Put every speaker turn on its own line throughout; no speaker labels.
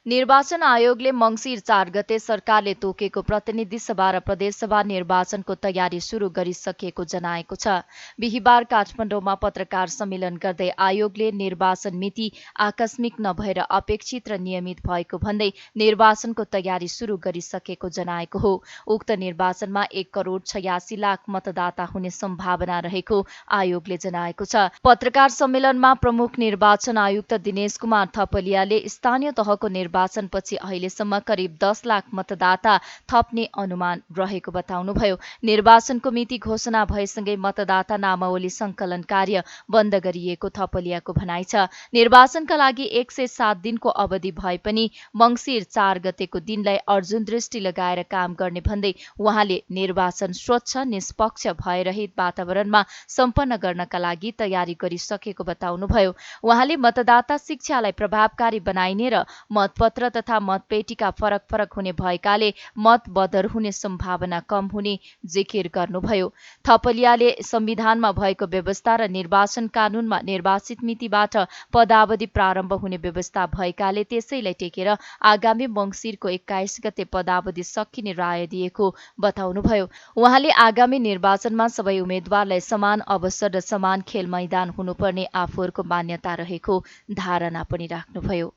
निर्वाचन आयोगले मङ्सिर 4 गते सरकारले तोकेको प्रतिनिधि सभा र प्रदेशसभा निर्वाचनको तयारी सुरु गरिसकेको जनाएको छ। बिहिबार काठमाडौँमा पत्रकार सम्मेलन गर्दै आयोगले निर्वाचन मिति आकस्मिक नभएर अपेक्षित र नियमित भएको भन्दै निर्वाचनको तयारी सुरु गरिसकेको जनाएको हो। उक्त निर्वाचनमा 1,86,00,000 मतदाता हुने सम्भावना रहेको आयोगले जनाएको छ। पत्रकार सम्मेलनमा प्रमुख निर्वाचन आयुक्त दिनेश कुमार थपलियाले स्थानीय तहको निर्वाचनपछि अहिलेसम्म करिब 10 लाख मतदाता थप्ने अनुमान रहेको बताउनुभयो। निर्वाचनको मिति घोषणा भएसँगै मतदाता नामावली संकलन कार्य बन्द गरिएको थपलियाको भनाइ छ। निर्वाचनका लागि 107 दिनको अवधि भए पनि मङ्सिर 4 गतेको दिनलाई अर्जुन दृष्टि लगाएर काम गर्ने भन्दै उहाँले निर्वाचन स्वच्छ, निष्पक्ष, भयरहित वातावरणमा सम्पन्न गर्नका लागि तयारी गरिसकेको बताउनुभयो। उहाँले मतदाता शिक्षालाई प्रभावकारी बनाइने र मतपत्र तथा मतपेटिका फरक फरक हुने भएकाले मत बदर हुने सम्भावना कम हुने जिकिर गर्नुभयो। थपलियाले संविधानमा भएको व्यवस्था र निर्वाचन कानूनमा निर्वाचित मितिबाट पदावधि प्रारम्भ हुने व्यवस्था भएकाले त्यसैलाई टेकेर आगामी मङ्सिरको 21 गते पदावधि सकिने राय दिएको बताउनुभयो। उहाँले आगामी निर्वाचनमा सबै उम्मेद्वारलाई समान अवसर र समान खेल मैदान हुनुपर्ने आफूहरूको मान्यता रहेको धारणा पनि राख्नुभयो।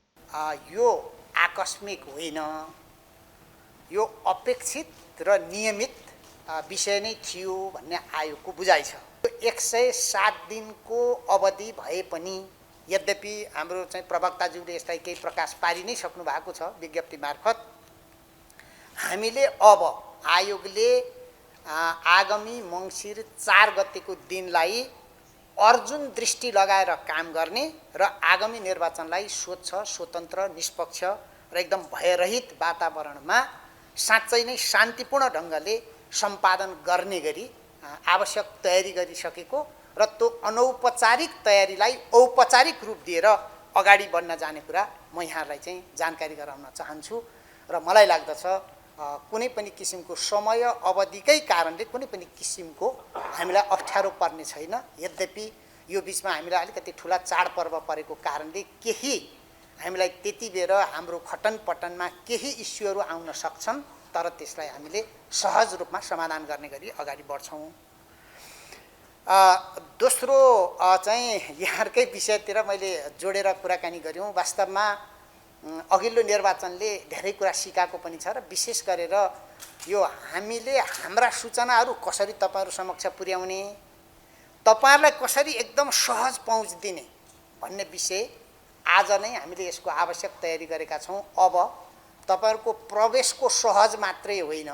यो आकस्मिक होइन, यो अपेक्षित र नियमित विषय नै थियो भन्ने आयोगको बुझाइ छ। 107 दिनको अवधि भए पनि यद्यपि हाम्रो चाहिँ प्रवक्ताज्यूले यसलाई केही प्रकाश पारि नै सक्नु भएको छ विज्ञप्ति मार्फत। हामीले अब आयोगले आगामी मङ्सिर 4 गतेको दिनलाई अर्जुन दृष्टि लगाएर काम गर्ने र आगामी निर्वाचनलाई स्वच्छ, स्वतन्त्र, निष्पक्ष र एकदम भयरहित वातावरणमा साँच्चै नै शान्तिपूर्ण ढङ्गले सम्पादन गर्ने गरी आवश्यक तयारी गरिसकेको र त्यो अनौपचारिक तयारीलाई औपचारिक रूप दिएर अगाडि बढ्न जाने कुरा म यहाँलाई चाहिँ जानकारी गराउन चाहन्छु। र मलाई लाग्दछ कुनै पनि किसिमको समय अवधिकै कारणले कुनै पनि किसिमको हामीलाई अप्ठ्यारो पर्ने छैन। यद्यपि यो बिचमा हामीलाई अलिकति ठुला चाडपर्व परेको कारणले केही हामीलाई त्यति बेर हाम्रो खटनपटनमा केही इस्युहरू आउन सक्छन्, तर त्यसलाई हामीले सहज रूपमा समाधान गर्ने गरी अगाडि बढ्छौँ। दोस्रो चाहिँ यहाँकै विषयतिर मैले जोडेर कुराकानी गऱ्यौँ। वास्तवमा अघिल्लो निर्वाचनले धेरै कुरा सिकाएको पनि छ र विशेष गरेर यो हामीले हाम्रा सूचनाहरू कसरी तपाईहरु समक्ष पुर्याउने, तपाईहरुलाई कसरी एकदम सहज पहुँच दिने भन्ने विषय आज नै हामीले यसको आवश्यक तयारी गरेका छौं। अब तपाईहरुको प्रवेशको सहज मात्रै होइन,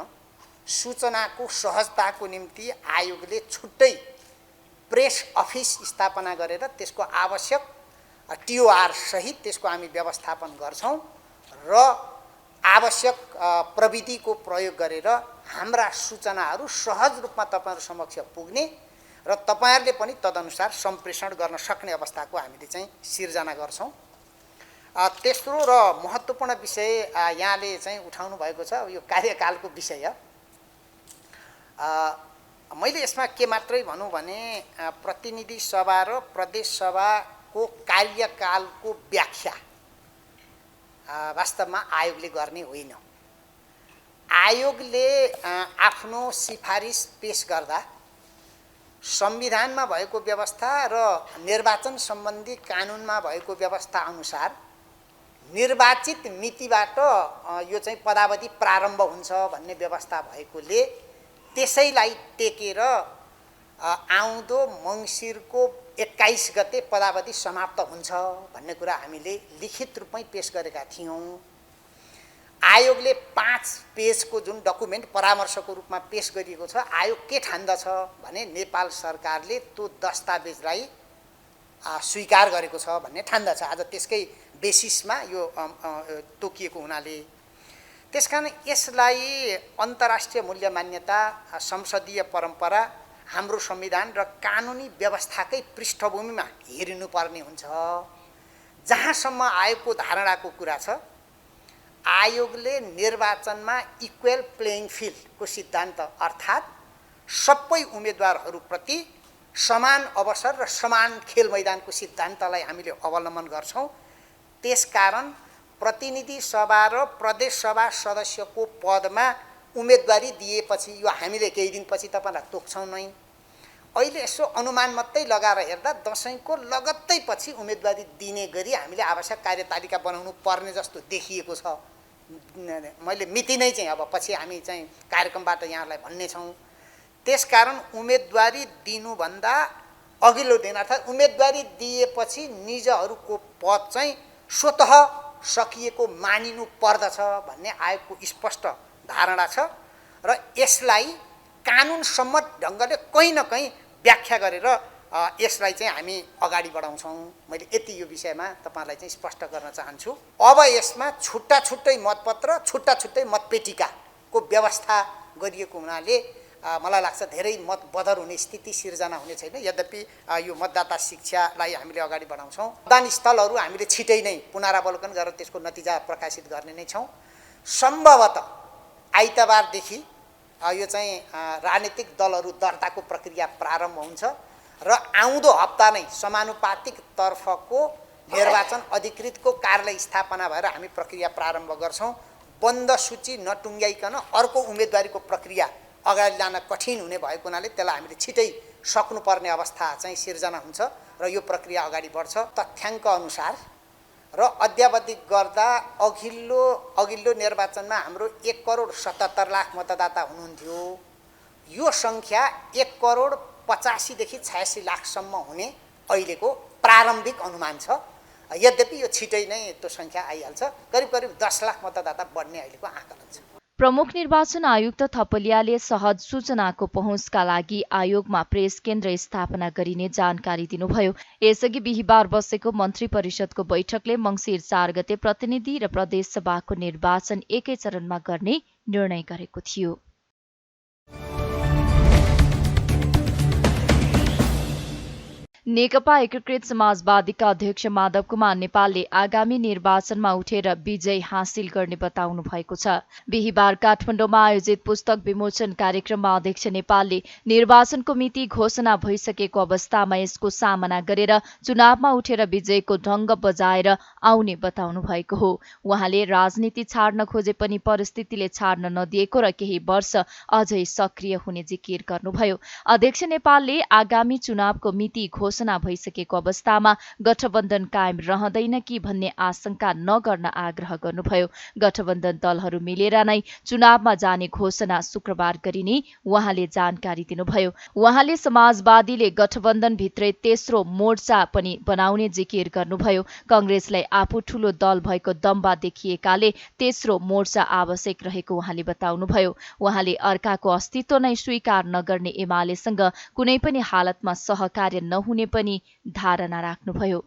सूचनाको सहजताको निम्ति आयोगले छुट्टै प्रेस अफिस स्थापना गरेर त्यसको आवश्यक टिओआर सहित त्यसको हामी व्यवस्थापन गर्छौं र आवश्यक प्रविधिको प्रयोग गरेर हाम्रा सूचनाहरू सहज रूपमा तपाईहरु समक्ष पुग्ने र तपाईहरुले पनि तदनुसार सम्प्रेषण गर्न सक्ने अवस्थाको हामीले चाहिँ सिर्जना गर्छौं। तेस्रो र महत्त्वपूर्ण विषय यहाँले चाहिँ उठाउनु भएको छ, यो कार्यकालको विषय। मैले यसमा के मात्रै भनौं भने प्रतिनिधि सभा र प्रदेश सभाको कार्यकालको व्याख्या वास्तवमा आयोगले गर्ने होइन। आयोगले आफ्नो सिफारिस पेश गर्दा संविधानमा भएको व्यवस्था र निर्वाचन सम्बन्धी कानुनमा भएको व्यवस्था अनुसार निर्वाचित मितिबाट यो चाहिँ पदावधि प्रारम्भ हुन्छ भन्ने व्यवस्था भएकोले त्यसैलाई टेकेर आउँदो मङ्सिरको 21 गते पदावधि समाप्त हुन्छ भन्ने कुरा हामीले लिखित रूपमै पेश गरेका थियौं। आयोगले 5 पेजको जुन डकुमेन्ट परामर्शको रूपमा पेश गरिएको छ, आयोग के ठान्दछ भने नेपाल सरकारले त्यो दस्तावेजलाई स्वीकार गरेको छ भन्ने ठान्दछ। आज त्यसकै बेसिसमा यो तोकिएको हुनाले त्यसकारण यसलाई अन्तर्राष्ट्रिय मूल्य मान्यता, संसदीय परम्परा, हाम्रो संविधान र कानुनी व्यवस्थाकै पृष्ठभूमिमा हेरिनुपर्ने हुन्छ। जहाँसम्म आयोगको धारणाको कुरा छ, आयोगले निर्वाचनमा इक्वल प्लेइङ फिल्डको सिद्धान्त अर्थात् सबै उम्मेदवारहरूप्रति समान अवसर र समान खेल मैदानको सिद्धान्तलाई हामीले अवलम्बन गर्छौं। त्यसकारण प्रतिनिधि सभा र प्रदेश सभा सदस्यको पदमा उम्मेदवारी दिएपछि यो हामीले केही दिनपछि तपाईँलाई तोक्छौँ नै। अहिले यसो अनुमान मात्रै लगाएर हेर्दा दसैँको लगत्तै पछि उम्मेदवारी दिने गरी हामीले आवश्यक कार्यतालिका बनाउनु पर्ने जस्तो देखिएको छ। मैले मिति नै चाहिँ अब पछि हामी चाहिँ कार्यक्रमबाट यहाँलाई भन्ने छौँ। त्यसकारण उम्मेदवारी दिनुभन्दा अघिल्लो दिन अर्थात् उम्मेदवारी दिएपछि निजहरूको पद चाहिँ स्वतः सकिएको मानिनु पर्दछ भन्ने आयोगको स्पष्ट धारणा छ र यसलाई कानुन सम्मत ढङ्गले कहीँ न कहीँ व्याख्या गरेर यसलाई चाहिँ हामी अगाडि बढाउँछौँ। मैले यति यो विषयमा तपाईँलाई चाहिँ स्पष्ट गर्न चाहन्छु। अब यसमा छुट्टा छुट्टै मतपत्र छुट्टा छुट्टै मतपेटिकाको व्यवस्था गरिएको हुनाले मलाई लाग्छ धेरै मत बदर हुने स्थिति सिर्जना हुने छैन। यद्यपि यो मतदाता शिक्षालाई हामीले अगाडि बढाउँछौँ। मतदान स्थलहरू हामीले छिटै नै पुनरावलोकन गरेर त्यसको नतिजा प्रकाशित गर्ने नै छौँ। सम्भवतः आइतबारदेखि यो चाहिँ राजनीतिक दलहरू दर्ताको प्रक्रिया प्रारम्भ हुन्छ र आउँदो हप्ता नै समानुपातिक तर्फको निर्वाचन अधिकृतको कार्यालय स्थापना भएर हामी प्रक्रिया प्रारम्भ गर्छौँ। बन्द सूची नटुङ्ग्याइकन अर्को उम्मेदवारीको प्रक्रिया अगाडि लान कठिन हुने भएको हुनाले त्यसलाई हामीले छिटै सक्नुपर्ने अवस्था चाहिँ सिर्जना हुन्छ र यो प्रक्रिया अगाडि बढ्छ। तथ्याङ्क अनुसार र अद्यावधि गर्दा अघिल्लो निर्वाचनमा हाम्रो 1,77,00,000 मतदाता हुनुहुन्थ्यो। यो सङ्ख्या 1,85,00,000 देखि 86,00,000 हुने अहिलेको प्रारम्भिक अनुमान छ। यद्यपि यो छिटै नै त्यो सङ्ख्या आइहाल्छ। करिब 10 लाख मतदाता बढ्ने अहिलेको आकलन छ।
प्रमुख निर्वाचन आयुक्त थपलियाले सहज सूचनाको पहुँचका लागि आयोगमा प्रेस केन्द्र स्थापना गरिने जानकारी दिनुभयो। यसअघि बिहिबार बसेको मन्त्री परिषदको बैठकले मङ्सिर 4 गते प्रतिनिधि र प्रदेशसभाको निर्वाचन एकै चरणमा गर्ने निर्णय गरेको थियो। नेकपा एकीकृत समाजवादीका अध्यक्ष माधव कुमार नेपालले आगामी निर्वाचनमा उठेर विजय हासिल गर्ने बताउनु भएको छ। बिहिबार काठमाडौँमा आयोजित पुस्तक विमोचन कार्यक्रममा अध्यक्ष नेपालले निर्वाचनको मिति घोषणा भइसकेको अवस्थामा यसको सामना गरेर चुनावमा उठेर विजयको ढङ्ग बजाएर आउने बताउनु भएको हो। उहाँले राजनीति छाड्न खोजे पनि परिस्थितिले छाड्न नदिएको र केही वर्ष अझै सक्रिय हुने जिकिर गर्नुभयो। अध्यक्ष नेपालले आगामी चुनावको मिति घोषणा भइसकेको अवस्थामा गठबन्धन कायम रहँदैन कि भन्ने आशंका नगर्न आग्रह गर्नुभयो। गठबन्धन दलहरू मिलेर नै चुनावमा जाने घोषणा शुक्रबार गरिने उहाँले जानकारी दिनुभयो। उहाँले समाजवादीले गठबन्धनभित्रै तेस्रो मोर्चा पनि बनाउने जिकिर गर्नुभयो। कांग्रेसलाई आफू ठूलो दल भएको दम्बा देखिएकाले तेस्रो मोर्चा आवश्यक रहेको उहाँले बताउनुभयो। उहाँले अर्काको अस्तित्व नै स्वीकार नगर्ने एमालेसँग कुनै पनि हालतमा सहकार्य नहुने पनि धारणा राख्नुभयो।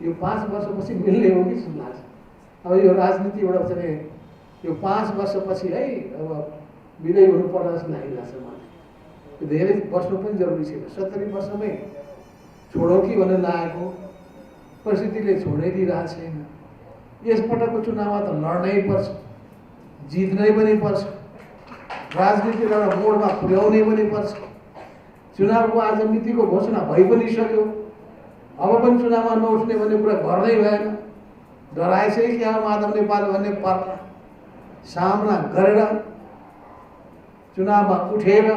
यो 5 वर्षपछि मिल्ने हो कि जस्तो लाग्छ। अब यो राजनीति एउटा चाहिँ यो 5 वर्षपछि है अब विजय हुनु पर्ला जस्तो लागिरहेछ मलाई। धेरै बस्नु पनि जरुरी छैन। 70 वर्षमै छोडौँ कि भनेर लागेको परिस्थितिले छोड्नै दिइरहेको छैन। यसपटकको चुनावमा त लड्नै पर्छ, जित्नै पनि पर्छ, राजनीतिलाई एउटा मोडमा पुर्याउनै पनि पर्छ। चुनावको आज मितिको घोषणा भइ पनि सक्यो। अब पनि चुनावमा नउठ्ने भन्ने कुरा गर्दै भएन। डराएछ कि अब माधव नेपाल भन्ने पर्ला सामना गरेर चुनावमा उठेर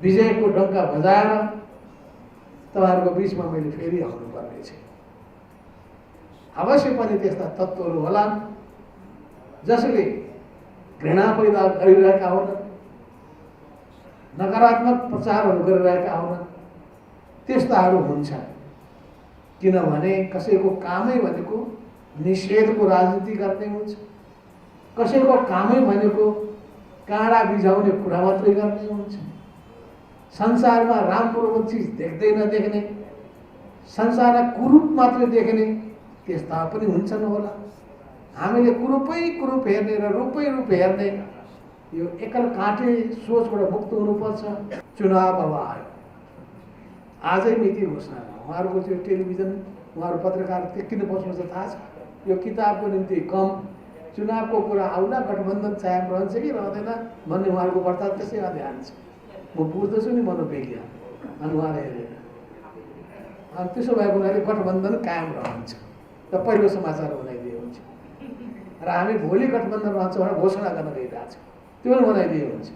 विजयको डङ्का बजाएर तपाईँहरूको बिचमा मैले फेरि आउनुपर्ने छ। अवश्य पनि त्यस्ता तत्त्वहरू होलान् जसले घृणा पैदा गरिरहेका हुन्, नकारात्मक प्रचारहरू गरिरहेका हुन्। त्यस्ताहरू हुन्छन् किनभने कसैको कामै भनेको निषेधको राजनीति गर्ने हुन्छ, कसैको कामै भनेको काँडा बिझाउने कुरा मात्रै गर्ने हुन्छ। संसारमा रामपूर्वक चिज देख्दै नदेख्ने, संसारलाई कुरूप मात्रै देख्ने त्यस्ता पनि हुन्छन् होला। हामीले कुरूपै कुरूप हेर्ने र रूपै रूप हेर्ने यो एकल काँटे सोचबाट मुक्त हुनुपर्छ। चुनाव अब आयो, आजै मिति घोषणा भयो। उहाँहरूको त्यो टेलिभिजन उहाँहरू पत्रकार किन बस्नु छ थाहा छ। यो किताबको निम्ति कम चुनावको कुरा आउला गठबन्धन कायम रहन्छ कि रहँदैन भन्ने उहाँहरूको वार्ता त्यसैमा ध्यान छ। म बुझ्दछु नि मनोविज्ञान अनि उहाँले हेरेर अनि त्यसो भएको हुनाले गठबन्धन कायम रहन्छ र पहिलो समाचार बनाइदिए हुन्छ। र हामी भोलि गठबन्धन रहन्छ भनेर घोषणा गर्न गइरहेको छ। त्यो पनि बनाइदियो हुन्छ।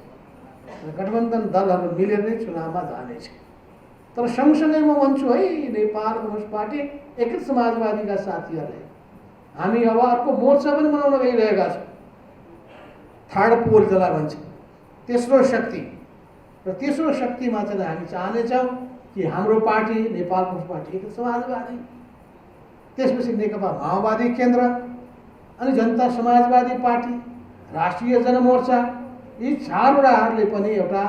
गठबन्धन दलहरू मिलेर नै चुनावमा जानेछ। तर सँगसँगै म भन्छु है, नेपाल कम्युनिस्ट पार्टी एकीकृत समाजवादीका साथीहरूले हामी अब अर्को मोर्चा पनि बनाउन गइरहेका छौँ। थर्ड पोल जसलाई भन्छ, तेस्रो शक्ति। र तेस्रो शक्तिमा चाहिँ हामी चाहनेछौँ कि हाम्रो पार्टी नेपाल कम्युनिस्ट पार्टी एकीकृत समाजवादी, त्यसपछि नेकपा माओवादी केन्द्र, अनि जनता समाजवादी पार्टी, राष्ट्रिय जनमोर्चा, यी चारवटाहरूले पनि एउटा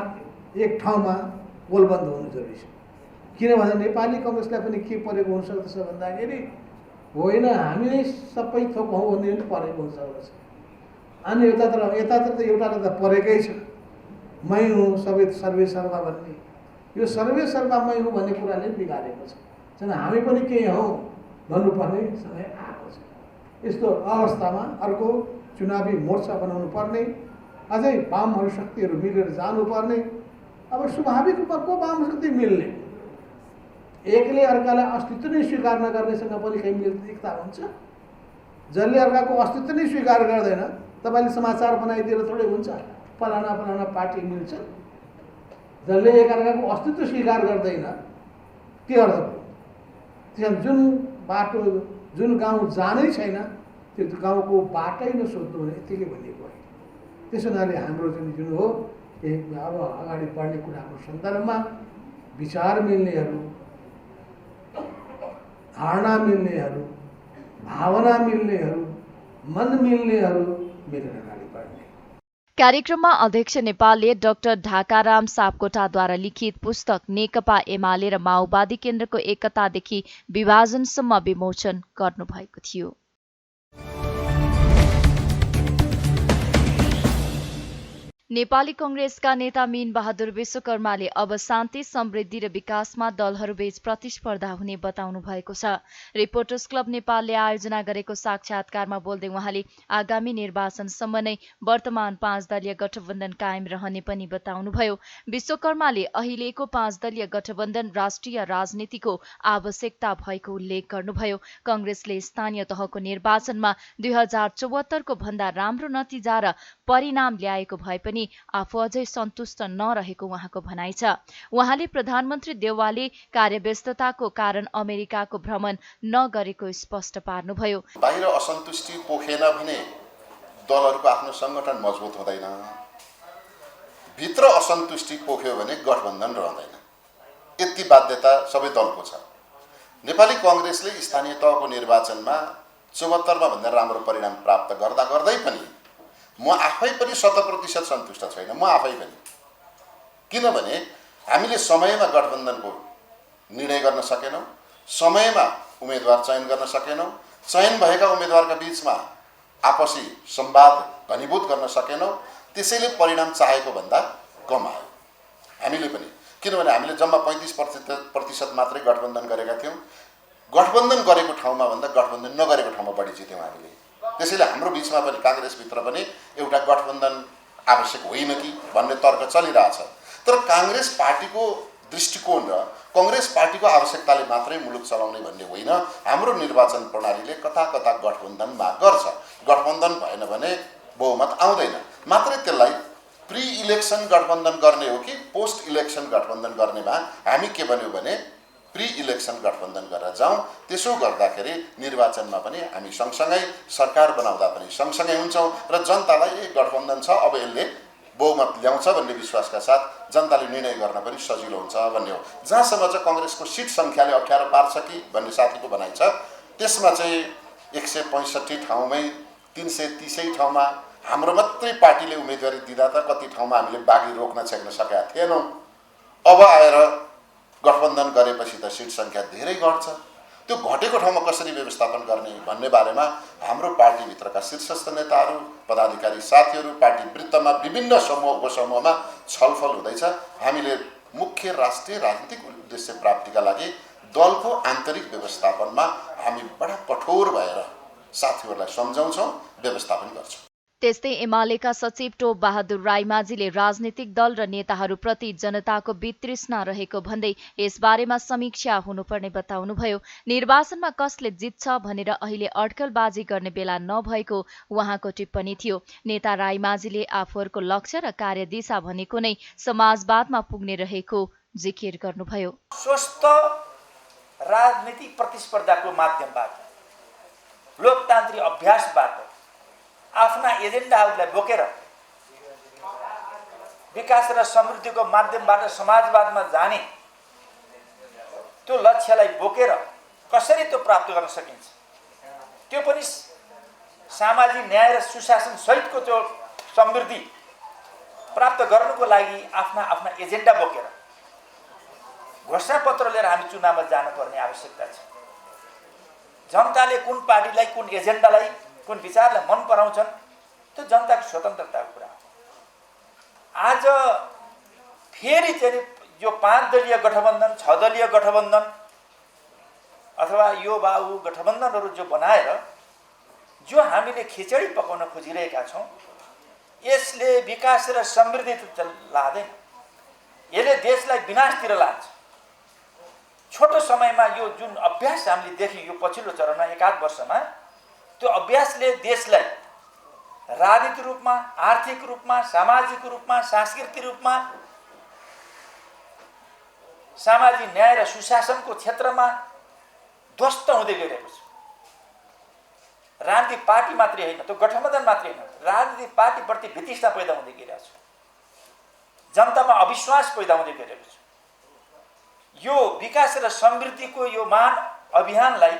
एक ठाउँमा गोलबन्द हुनु जरुरी छ। किनभने नेपाली कङ्ग्रेसलाई पनि के परेको हुनसक्दछ भन्दाखेरि होइन हामी नै सबै थोक हौँ भन्ने पनि परेको हुनसक्दछ। अनि यतातिर त एउटाले त परेकै छ, मै हुँ सबै सर्वे सर्वा भन्ने। यो सर्वे सर्वा मै हुँ भन्ने कुराले बिगारेको छ। चाहिँ हामी पनि केही हौँ भन्नुपर्ने समय आएको छ। यस्तो अवस्थामा अर्को चुनावी मोर्चा बनाउनु पर्ने, अझै वामहरू शक्तिहरू मिलेर जानुपर्ने। अब स्वाभाविक रूपमा को वाम शक्ति मिल्ने, एकले अर्कालाई अस्तित्व नै स्वीकार नगर्नेसँग पनि केही एकता हुन्छ। जसले अर्काको अस्तित्व नै स्वीकार गर्दैन, तपाईँले समाचार बनाइदिएर थोरै हुन्छ फलाना फलाना पार्टी मिल्छ। जसले एकअर्काको अस्तित्व स्वीकार गर्दैन, के अर्थ भयो? त्यहाँ जुन बाटो जुन गाउँ जानै छैन, त्यो गाउँको बाटै नसोध्नु भने यतिकै भनिएको होइन। त्यसो हुनाले हाम्रो जुन हो अब अगाडि बढ्ने कुराको सन्दर्भमा विचार मिल्नेहरू, धारणा मिल्नेहरू, भावना मिल्नेहरू, मन मिल्नेहरू मिलेर अगाडि बढ्ने।
कार्यक्रममा अध्यक्ष नेपालले डाक्टर ढाकाराम सापकोटाद्वारा लिखित पुस्तक नेकपा एमाले र माओवादी केन्द्रको एकतादेखि विभाजनसम्म विमोचन गर्नुभएको थियो। नेपाली कंग्रेसका नेता मीन बहादुर विश्वकर्माले अब शान्ति, समृद्धि र विकासमा दलहरूबीच प्रतिस्पर्धा हुने बताउनु भएको छ। रिपोर्टर्स क्लब नेपालले आयोजना गरेको साक्षात्कारमा बोल्दै उहाँले आगामी निर्वाचनसम्म नै वर्तमान 5 दलीय गठबन्धन कायम रहने पनि बताउनुभयो। विश्वकर्माले अहिलेको 5 दलीय गठबन्धन राष्ट्रिय राजनीतिको आवश्यकता भएको उल्लेख गर्नुभयो। कंग्रेसले स्थानीय तहको निर्वाचनमा 2074 को भन्दा राम्रो नतिजा र परिणाम ल्याएको भए पनि आफू अझै सन्तुष्ट नरहेको उहाँको भनाइ छ। उहाँले प्रधानमन्त्री देउवाले कार्यव्यस्तताको कारण अमेरिकाको भ्रमण नगरेको स्पष्ट पार्नुभयो।
बाहिर असन्तुष्टि पोखेन भने दलहरूको आफ्नो संगठन मजबुत हुँदैन, भित्र असन्तुष्टि पोख्यो भने गठबन्धन रहँदैन। यति बाध्यता सबै दलको छ। नेपाली कांग्रेसले स्थानीय तहको निर्वाचनमा 74 भन्दा राम्रो परिणाम प्राप्त गर्दा गर्दै पनि म आफै पनि 100% सन्तुष्ट छैन। म आफै पनि, किनभने हामीले समयमा गठबन्धनको निर्णय गर्न सकेनौं, समयमा उम्मेदवार चयन गर्न सकेनौं, चयन भएका उम्मेदवारका बीचमा आपसी संवाद घनीभूत गर्न सकेनौं। त्यसैले परिणाम चाहेको भन्दा कम आयो हामीले पनि, किनभने हामीले जम्मा 35% मात्रै गठबन्धन गरेका थियौं। गठबन्धन गरेको ठाउँमा भन्दा गठबन्धन नगरेको ठाउँमा बढी जित्यौं हामीले। त्यसैले हाम्रो बीचमा पनि कांग्रेसभित्र पनि एउटा गठबन्धन आवश्यक होइन कि भन्ने तर्क चलिरहेछ। तर कांग्रेस पार्टीको दृष्टिकोण र कांग्रेस पार्टीको आवश्यकताले मात्रै मुलुक चलाउने भन्ने होइन। हाम्रो निर्वाचन प्रणालीले कता कता गठबन्धन माग गर्छ। गठबन्धन भएन भने बहुमत आउँदैन। मात्रै त्यसलाई प्री इलेक्सन गठबन्धन गर्ने हो कि पोस्ट इलेक्सन गठबन्धन गर्नेमा हामी के भन्यौ भने प्री इलेक्सन गठबन्धन गरेर जाउँ। त्यसो गर्दाखेरि निर्वाचनमा पनि हामी सँगसँगै सरकार बनाउँदा पनि सँगसँगै हुन्छौँ र जनतालाई एक गठबन्धन छ, अब यसले बहुमत ल्याउँछ भन्ने विश्वासका साथ जनताले निर्णय गर्न पनि सजिलो हुन्छ भन्ने हो। जहाँसम्म चाहिँ कांग्रेसको सिट संख्याले अप्ठ्यारो पार्छ कि भन्ने साथीको भनाइ छ, त्यसमा चाहिँ 165 ठाउँमै 330 ठाउँमा हाम्रो मात्रै पार्टीले उम्मेदवारी दिँदा त कति ठाउँमा हामीले बागी रोक्न छेक्न सकेका थिएनौँ। अब आएर गठबन्धन गरेपछि त सिट संख्या धेरै घट्छ। त्यो घटेको ठाउँमा कसरी व्यवस्थापन गर्ने भन्ने बारेमा हाम्रो पार्टीभित्रका शीर्षस्थ नेताहरू, पदाधिकारी साथीहरू, पार्टी वृत्तमा विभिन्न समूह उपसमूहमा छलफल हुँदैछ। हामीले मुख्य राष्ट्रिय राजनीतिक उद्देश्य प्राप्तिका लागि दलको आन्तरिक व्यवस्थापनमा हामी बडा कठोर भएर साथीहरूलाई सम्झाउँछौँ, व्यवस्थापन गर्छौँ।
त्यस्तै एमालेका सचिव टोप बहादुर राईमाझीले राजनीतिक दल र नेताहरूप्रति जनताको वितृष्णा रहेको भन्दै यसबारेमा समीक्षा हुनुपर्ने बताउनुभयो। निर्वाचनमा कसले जित्छ भनेर अहिले अड्कलबाजी गर्ने बेला नभएको उहाँको टिप्पणी थियो। नेता राईमाझीले आफूहरूको लक्ष्य र कार्यदिशा भनेको नै समाजवादमा पुग्ने रहेको जिकिर गर्नुभयो।
स्वस्थ राजनीतिक प्रतिस्पर्धाको माध्यमबाट, लोकतान्त्रिक अभ्यासबाट आफ्ना एजेन्डाहरूलाई बोकेर विकास र समृद्धिको माध्यमबाट समाजवादमा जाने त्यो लक्ष्यलाई बोकेर कसरी त्यो प्राप्त गर्न सकिन्छ, त्यो पनि सामाजिक न्याय र सुशासन सहितको त्यो समृद्धि प्राप्त गर्नुको लागि आफ्ना आफ्ना एजेन्डा बोकेर घोषणापत्र लिएर हामी चुनावमा जानुपर्ने आवश्यकता छ। जनताले कुन पार्टीलाई, कुन एजेन्डालाई, कुन विचारलाई मन पराउँछन् त्यो जनताको स्वतन्त्रताको कुरा हो। आज फेरि चाहिँ यो 5 दलीय गठबन्धन, 6 दलीय गठबन्धन अथवा यो बाबु गठबन्धनहरू जो बनाएर जो हामीले खिचडी पकाउन खोजिरहेका छौँ, यसले विकास र समृद्धि त लाँदैन, यसले देशलाई विनाशतिर लान्छ। छोटो समयमा यो जुन अभ्यास हामीले देख्यौँ यो पछिल्लो चरणमा 1-8 वर्षमा, त्यो अभ्यासले देशलाई राजनीतिक रूपमा, आर्थिक रूपमा, सामाजिक रूपमा, सांस्कृतिक रूपमा, सामाजिक न्याय र सुशासनको क्षेत्रमा ध्वस्त हुँदै गइरहेको छ। राजनीतिक पार्टी मात्रै होइन, त्यो गठबन्धन मात्रै होइन, राजनीतिक पार्टीप्रति वितृष्णा पैदा हुँदै गइरहेको छ, जनतामा अविश्वास पैदा हुँदै गइरहेको छ। यो विकास र समृद्धिको यो महान अभियानलाई,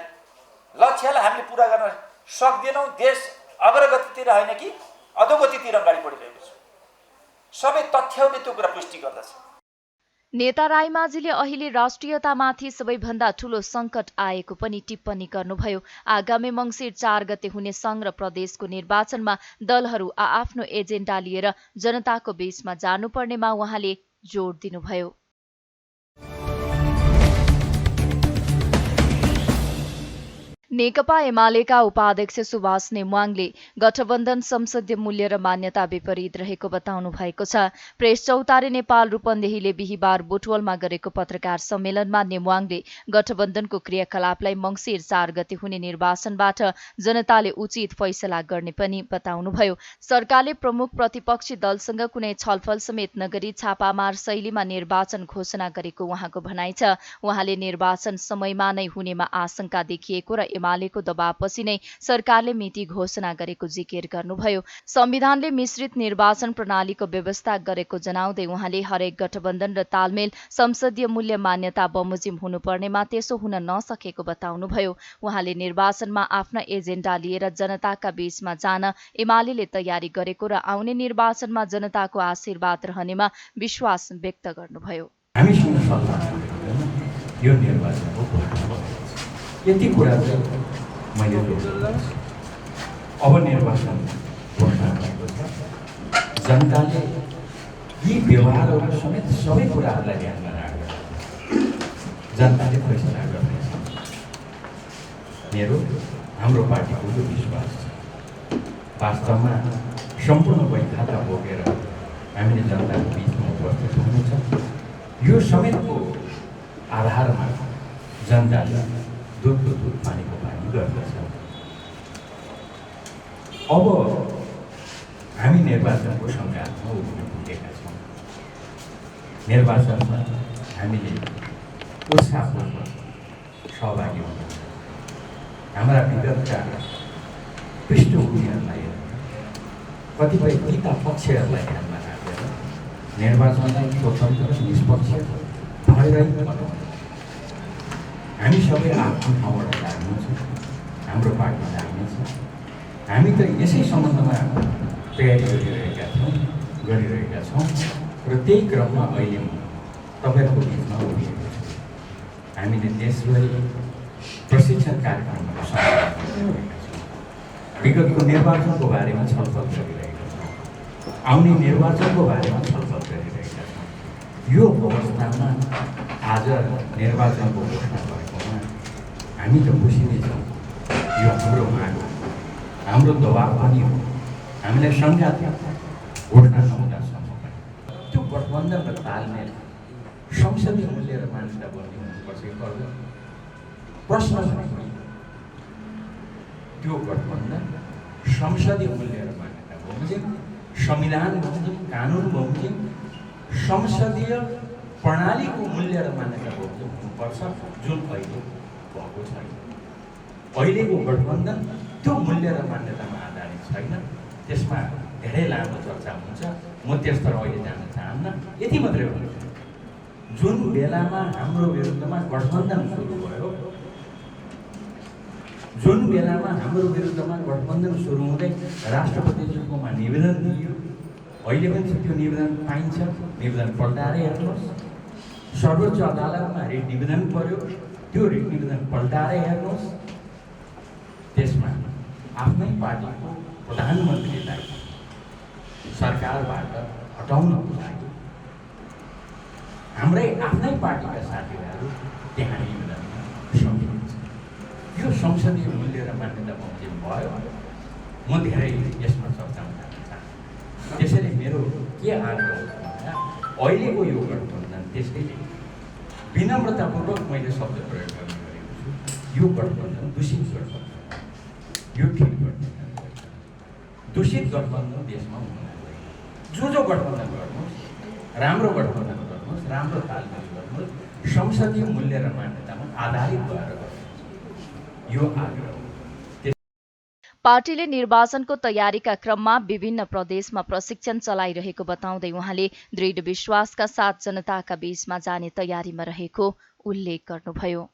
लक्ष्यलाई हामीले पुरा गर्न सक्दैनौँ। देश अग्रगतितिर होइन कि अधोगतितिर अगाडि बढिरहेको छ। सबै तथ्यहरूले त्यो कुरा पुष्टि गर्दछ।
नेता राईमाझीले अहिले राष्ट्रियतामाथि सबैभन्दा ठूलो संकट आएको पनि टिप्पणी गर्नुभयो। आगामी मङ्सिर 4 गते हुने संघ र प्रदेशको निर्वाचनमा दलहरू आआफ्नो एजेन्डा लिएर जनताको बीचमा जानुपर्नेमा उहाँले जोड दिनुभयो। नेकपा एमालेका उपाध्यक्ष सुभाष नेमुवाङले गठबन्धन संसदीय मूल्य र मान्यता विपरीत रहेको बताउनु भएको छ। प्रेस चौतारी नेपाल रूपन्देहीले बिहिबार बुटवलमा गरेको पत्रकार सम्मेलनमा नेमुवाङले गठबन्धनको क्रियाकलापलाई मङ्सिर 4 गते हुने निर्वाचनबाट जनताले उचित फैसला गर्ने पनि बताउनुभयो। सरकारले प्रमुख प्रतिपक्षी दलसँग कुनै छलफल समेत नगरी छापामार शैलीमा निर्वाचन घोषणा गरेको उहाँको भनाइ छ। उहाँले निर्वाचन समयमा नै हुनेमा आशंका देखिएको र एमालेको दबावपछि नै सरकारले मिति घोषणा गरेको जिकिर गर्नुभयो। संविधानले मिश्रित निर्वाचन प्रणालीको व्यवस्था गरेको जनाउँदै उहाँले हरेक गठबन्धन र तालमेल संसदीय मूल्य मान्यता बमोजिम हुनुपर्नेमा त्यसो हुन नसकेको बताउनुभयो। उहाँले निर्वाचनमा आफ्ना एजेन्डा लिएर जनताका बीचमा जान एमालेले तयारी गरेको र आउने निर्वाचनमा जनताको आशीर्वाद रहनेमा विश्वास व्यक्त गर्नुभयो।
यो निर्वाचनको यति कुरा चाहिँ मैले अब निर्वाचन घोषणा भएको छ। जनताले यी व्यवहारहरू समेत सबै कुराहरूलाई ध्यानमा राखेर जनताले फैसला गर्नेछ। हाम्रो पार्टीको यो विश्वास छ। वास्तवमा सम्पूर्ण वैधता बोकेर हामीले जनताको बिचमा उपस्थित हुनेछ। यो समेतको आधारमा जनताले दुधको दुध पानीको पानी गर्दछ। अब हामी निर्वाचनको सङ्घातमा उभिन पुगेका छौँ। निर्वाचनमा हामीले उत्साहपूर्वक सहभागी हुनु, हाम्रा विगतका पृष्ठभूमिहरूलाई कतिपय पिता पक्षहरूलाई ध्यानमा राखेर निर्वाचनलाई स्वतन्त्र र निष्पक्ष भयरहित बनाउनु। हामी सबै आफ्नो ठाउँबाट लाग्नेछौँ, हाम्रो पार्टी लाग्नेछ। हामी त यसै सम्बन्धमा तयारी गरिरहेका छौँ र त्यही क्रममा अहिले तपाईँहरूको बिचमा उभिएको छ। हामीले देशभरि प्रशिक्षण कार्यक्रमहरू सञ्चालन गरिरहेका छौँ। विगतको निर्वाचनको बारेमा छलफल गरिरहेका छौँ। आउने निर्वाचनको बारेमा छलफल गरिरहेका छौँ। यो अवस्थामा आज निर्वाचनको घोषणा भएकोमा हामी त खुसी नै छौँ। यो हाम्रो माग हो, हाम्रो दबाब पनि हो। हामीलाई शङ्का थियो घोषणा नहुँदासम्म पनि त्यो गठबन्धन र तालमेल संसदीय मूल्य र मान्यता बन्ने हुनुपर्छ कि पर्दैन? प्रश्न भनेको त्यो गठबन्धन संसदीय मूल्य र मान्यता बमोजिम, संविधान बमोजिम, कानुन बमोजिम, संसदीय प्रणालीको मूल्य र मान्यता बमोजिम हुनुपर्छ, जुन अहिले भएको छैन। अहिलेको गठबन्धन त्यो मूल्य र मान्यतामा आधारित छैन। त्यसमा धेरै लामो चर्चा हुन्छ, म त्यसतर्फ अहिले जान चाहन्न। यति मात्रै हो, जुन बेलामा हाम्रो विरुद्धमा गठबन्धन सुरु भयो, जुन बेलामा हाम्रो विरुद्धमा गठबन्धन सुरु हुँदै राष्ट्रपतिज्यूकोमा निवेदन दिइयो, अहिले पनि त्यो निवेदन पाइन्छ, निवेदन पल्टाएर हेर्नुहोस्। सर्वोच्च अदालतमा रिट निवेदन पर्यो, त्यो रिट निवेदन पल्टाएर हेर्नुहोस्। त्यसमा आफ्नै पार्टीको प्रधानमन्त्रीलाई सरकारबाट हटाउनको लागि हाम्रै आफ्नै पार्टीका साथीभाइहरू त्यहाँ निवेदनमा सकिन्छ। यो संसदीय मूल्य र मान्यता बमोजिम भयो। म धेरै यसमा चर्चामा जान चाहन्छु। त्यसैले मेरो के आग्रह छ भन्दा अहिलेको यो गठबन्धन, त्यसैले विनम्रतापूर्वक मैले शब्द प्रयोग गर्ने गरेको छु, यो गठबन्धन दूषित गठबन्धन, यो ठिक गठबन्धन, दूषित गठबन्धन देशमा हुनु हुँदैन। जो गठबन्धन गर्नुहोस्, राम्रो गठबन्धन गर्नुहोस्, राम्रो तालमेल गर्नुहोस्, संसदीय मूल्य र मान्यतामा आधारित भएर गर्नुहोस्, यो आग्रह हो।
पार्टीले निर्वाचनको तयारीका क्रममा विभिन्न प्रदेशमा प्रशिक्षण चलाइरहेको बताउँदै उहाँले दृढ विश्वासका साथ जनताका बीचमा जाने तयारीमा रहेको उल्लेख गर्नुभयो।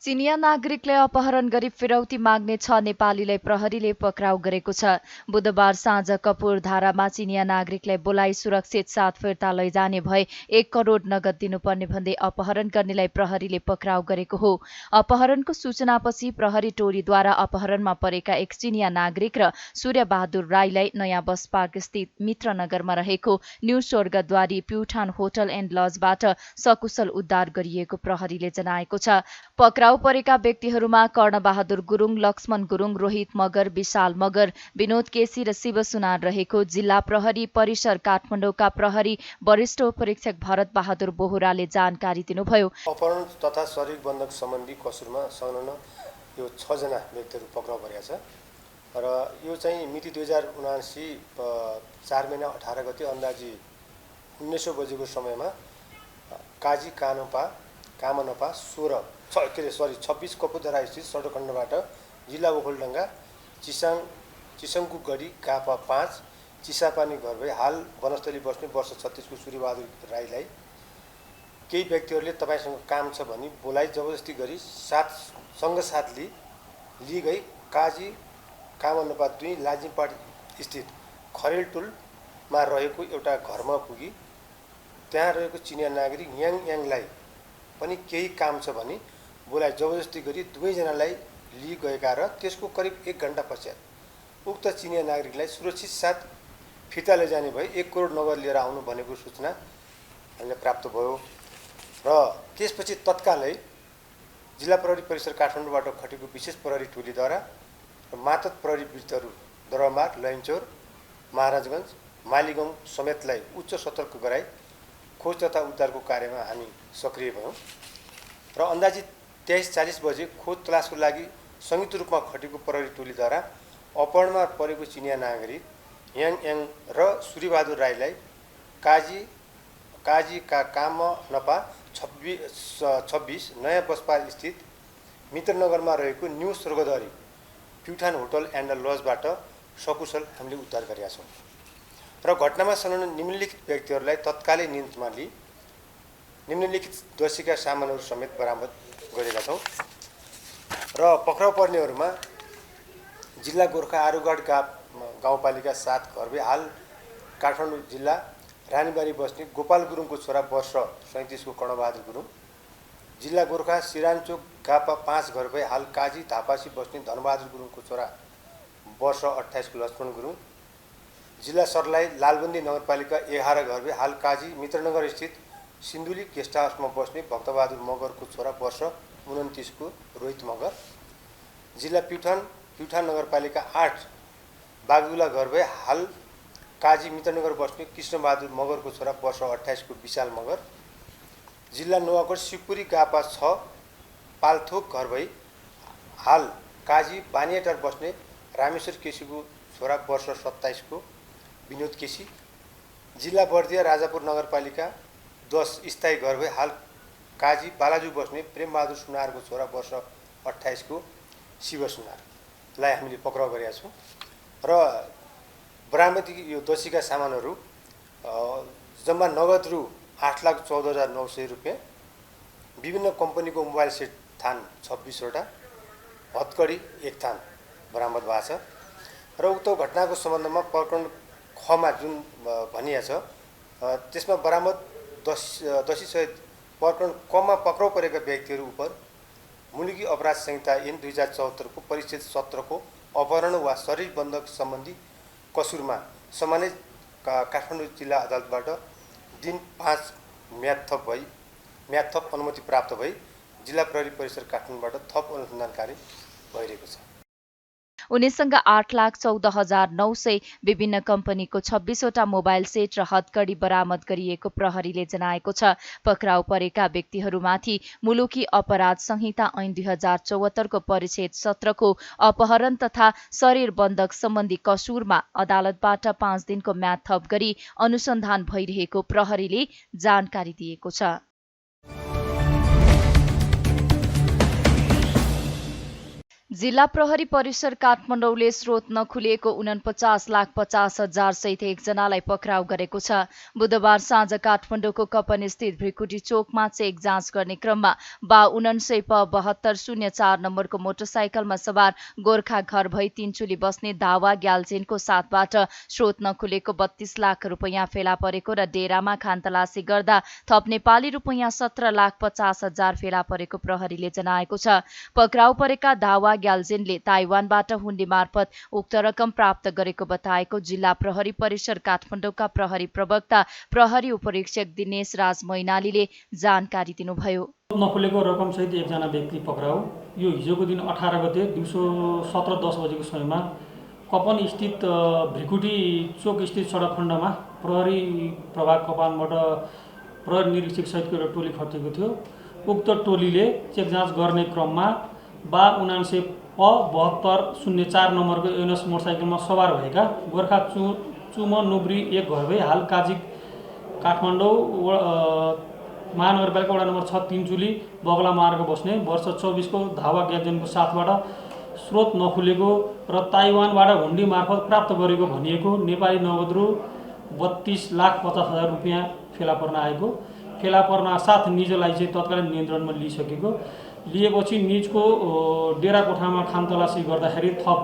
चिनिया नागरिकलाई अपहरण गरी फिरौती माग्ने 6 नेपालीलाई प्रहरीले पक्राउ गरेको छ। बुधबार साँझ कपुरधारामा चिनिया नागरिकलाई बोलाइ सुरक्षित साथ फिर्ता लैजाने भए 1 करोड नगद दिनुपर्ने भन्दै अपहरण गर्नेलाई प्रहरीले पक्राउ गरेको हो। अपहरणको सूचनापछि प्रहरी टोलीद्वारा अपहरणमा परेका एक चिनिया नागरिक र सूर्यबहादुर राईलाई नयाँ बस पार्क स्थित मित्रनगरमा रहेको new Swargadwari Pyuthan hotel and लजबाट सकुशल उद्धार गरिएको प्रहरीले जनाएको छ। पक्राउ परेका व्यक्तिहरूमा कर्णबहादुर गुरुङ, लक्ष्मण गुरुङ, रोहित मगर, विशाल मगर, विनोद केसी र शिव सुनार रहेको जिल्ला प्रहरी परिसर काठमाडौँका प्रहरी वरिष्ठ उपरीक्षक भरत बहादुर बोहराले जानकारी दिनुभयो।
अपहरण तथा शरीर बन्धक सम्बन्धी कसुरमा संलग्न यो 6 जना व्यक्तिहरू पक्राउ परेका छ र यो चाहिँ मिति 2079 4 महिना 18 गते अन्दाजी 1900 बजेको समयमा काजी कामनपा 26 कपुरधारा स्थित सडकखण्डबाट जिल्ला ओखलढुङ्गा चिसङको गढी कापा 5 चिसापानी घर भई हाल वनस्थली बस्ने वर्ष 36 को सूर्यबहादुर राईलाई केही व्यक्तिहरूले तपाईसँग काम छ भनी बोलाइ जबरजस्ती गरी साथ लिई गई काजी कामनपा 2 लाजिमपाट स्थित खरेलटुलमा रहेको एउटा घरमा पुगी त्यहाँ रहेको चिनिया नागरिक याङलाई पनि केही काम छ भनी बोलाइ जबरजस्ती गरी दुवैजनालाई लिई गएका र त्यसको करिब 1 घण्टा पश्चात उक्त चिनिया नागरिकलाई सुरक्षित साथ फिर्ता लैजाने भए 1 करोड नगद लिएर आउनु भनेको सूचना हामीलाई प्राप्त भयो र त्यसपछि तत्कालै जिल्ला प्रहरी परिसर काठमाडौँबाट खटेको विशेष प्रहरी टोलीद्वारा र मातहत प्रहरी वृत्तहरू दरबार, लैनचौर, महाराजगञ्ज, मालीगाउँ समेतलाई उच्च सतर्क गराई खोज तथा उद्धारको कार्यमा हामी सक्रिय भयौँ र अन्दाजित 23:40 बजे खोज तलासको लागि संयुक्त रूपमा खटेको प्रहरी टोलीद्वारा अपहरणमा परेको चिनिया नागरिक याङ र सूर्यबहादुर राईलाई काजीका कामनपा 26 नयाँ बस पार्क स्थित मित्रनगरमा रहेको new Swargadwari Pyuthan hotel and लजबाट सकुशल हामीले उद्धार गरेका छौँ र घटनामा संलग्न निम्नलिखित व्यक्तिहरूलाई तत्कालै नियन्त्रणमा लिई निम्नलिखित दोषीका सामानहरू समेत बरामद गरेका छौँ र पक्राउ पर्नेहरूमा जिल्ला गोर्खा आरुगढ गाउँपालिका 7 घरबे हाल काठमाडौँ जिल्ला रानीबारी बस्ने गोपाल गुरुङको छोरा वर्ष 37 को कर्णबहादुर गुरुङ, जिल्ला गोर्खा सिरानचोक गापा 5 घर भए हाल काजी धापासी बस्ने धनबहादुर गुरुङको छोरा वर्ष 28 को लक्ष्मण गुरुङ, जिल्ला सर्लाही लालबन्दी नगरपालिका 11 घर भए हाल काजी मित्रनगर स्थित सिन्धुली गेस्ट हाउसमा बस्ने भक्तबहादुर मगरको छोरा वर्ष 29 को रोहित मगर जिल्ला प्युठान नगरपालिका 8 बागदुला घर भए हाल काजी मित्रनगर बस्ने कृष्णबहादुर मगरको छोरा वर्ष 28 को विशाल मगर, जिल्ला नुवाकोट शिवपुरी गापा 6 पाल्थोक घर भई हाल काजी बानियाटार बस्ने रामेश्वर केसीको छोरा वर्ष 27 को विनोद केसी, जिल्ला बर्दिया राजापुर नगरपालिका 10 स्थायी घर भई हाल काजी बालाजु बस्ने प्रेमबहादुर सुनारको छोरा वर्ष 28 को शिव सुनारलाई हामीले पक्राउ गरेका छौँ र बरामदी यो दोषीका सामानहरू जम्मा नगद रु 8,14,900 रुपियाँ, विभिन्न कम्पनीको मोबाइल सेट थान 26 वटा, हतकडी 1 थान बरामद भएको छ र उक्त घटनाको सम्बन्धमा प्रकरण खमा जुन भनिएको छ त्यसमा बरामद दोषीसहित प्रकरण कमा पक्राउ परेका व्यक्तिहरू उप मुलुकी अपराध संहिता ऐन 2074 को परिच्छेद 17 को अपहरण वा शरीर बन्धक सम्बन्धी कसुरमा सम्मानित काठमाडौँ जिल्ला अदालतबाट दिन 5 म्याद थप अनुमति प्राप्त भई जिल्ला प्रहरी परिसर काठमाडौँबाट थप अनुसन्धान कार्य भइरहेको छ।
उनीसँग 8,14,900 विभिन्न कम्पनीको 26 वटा मोबाइल सेट र हतकडी बरामद गरिएको प्रहरीले जनाएको छ। पक्राउ परेका व्यक्तिहरूमाथि मुलुकी अपराध संहिता ऐन 2074 को परिच्छेद 17 को अपहरण तथा शरीर बन्धक सम्बन्धी कसुरमा अदालतबाट 5 दिनको म्याद थप गरी अनुसन्धान भइरहेको प्रहरीले जानकारी दिएको छ। जिल्ला प्रहरी परिसर काठमाडौँले स्रोत नखुलिएको 49,50,50,000 सहित एकजनालाई पक्राउ गरेको छ। बुधबार साँझ काठमाडौँको कपनस्थित भ्रिकुटी चोकमा चेक जाँच गर्ने क्रममा बा 79 नम्बरको मोटरसाइकलमा सवार गोर्खा घर भई तीनचुली बस्ने दावा ग्याल्जेनको साथबाट स्रोत नखुलेको 32 लाख रुपैयाँ फेला परेको र डेरामा खानतलासी गर्दा थप नेपाली रुपैयाँ 17,50,000 फेला परेको प्रहरीले जनाएको छ। पक्राउ परेका दावा ग्याल्जेनले ताइवानबाट हुन्डी मार्फत उक्त रकम प्राप्त गरेको बताएको जिल्ला प्रहरी परिसर काठमाडौँका प्रहरी प्रवक्ता प्रहरी उपरीक्षक दिनेश राज मैनालीले जानकारी दिनुभयो।
नखुलेको रकम सहित एकजना व्यक्ति पक्राउ। यो हिजोको दिन 18 गते दिउँसो 17:10 बजेको समयमा कपन स्थित भ्रिकुटी चोक स्थित सडक खण्डमा प्रहरी प्रभाग कपानबाट प्रहरी निरीक्षक सहितको एउटा टोली खटिएको थियो। उक्त टोलीले चेक जाँच गर्ने क्रममा बा 79 नम्बरको एनएस मोटरसाइकलमा सवार भएका गोर्खा चुम नुब्री 1 घर भई हाल काजी काठमाडौँ महानगरपालिका वडा नम्बर 6 तीनचुली बगला मार्ग बस्ने वर्ष 24 को धावा ग्याल्जेनको साथबाट स्रोत नखुलेको र ताइवानबाट हुन्डी मार्फत प्राप्त गरेको भनिएको नेपाली नगद रु 32,50,000 रुपियाँ फेला पर्न आएको। फेला पर्न साथ निजलाई चाहिँ तत्कालीन नियन्त्रणमा लिएपछि निजको डेरा कोठामा खानतलासी गर्दाखेरि थप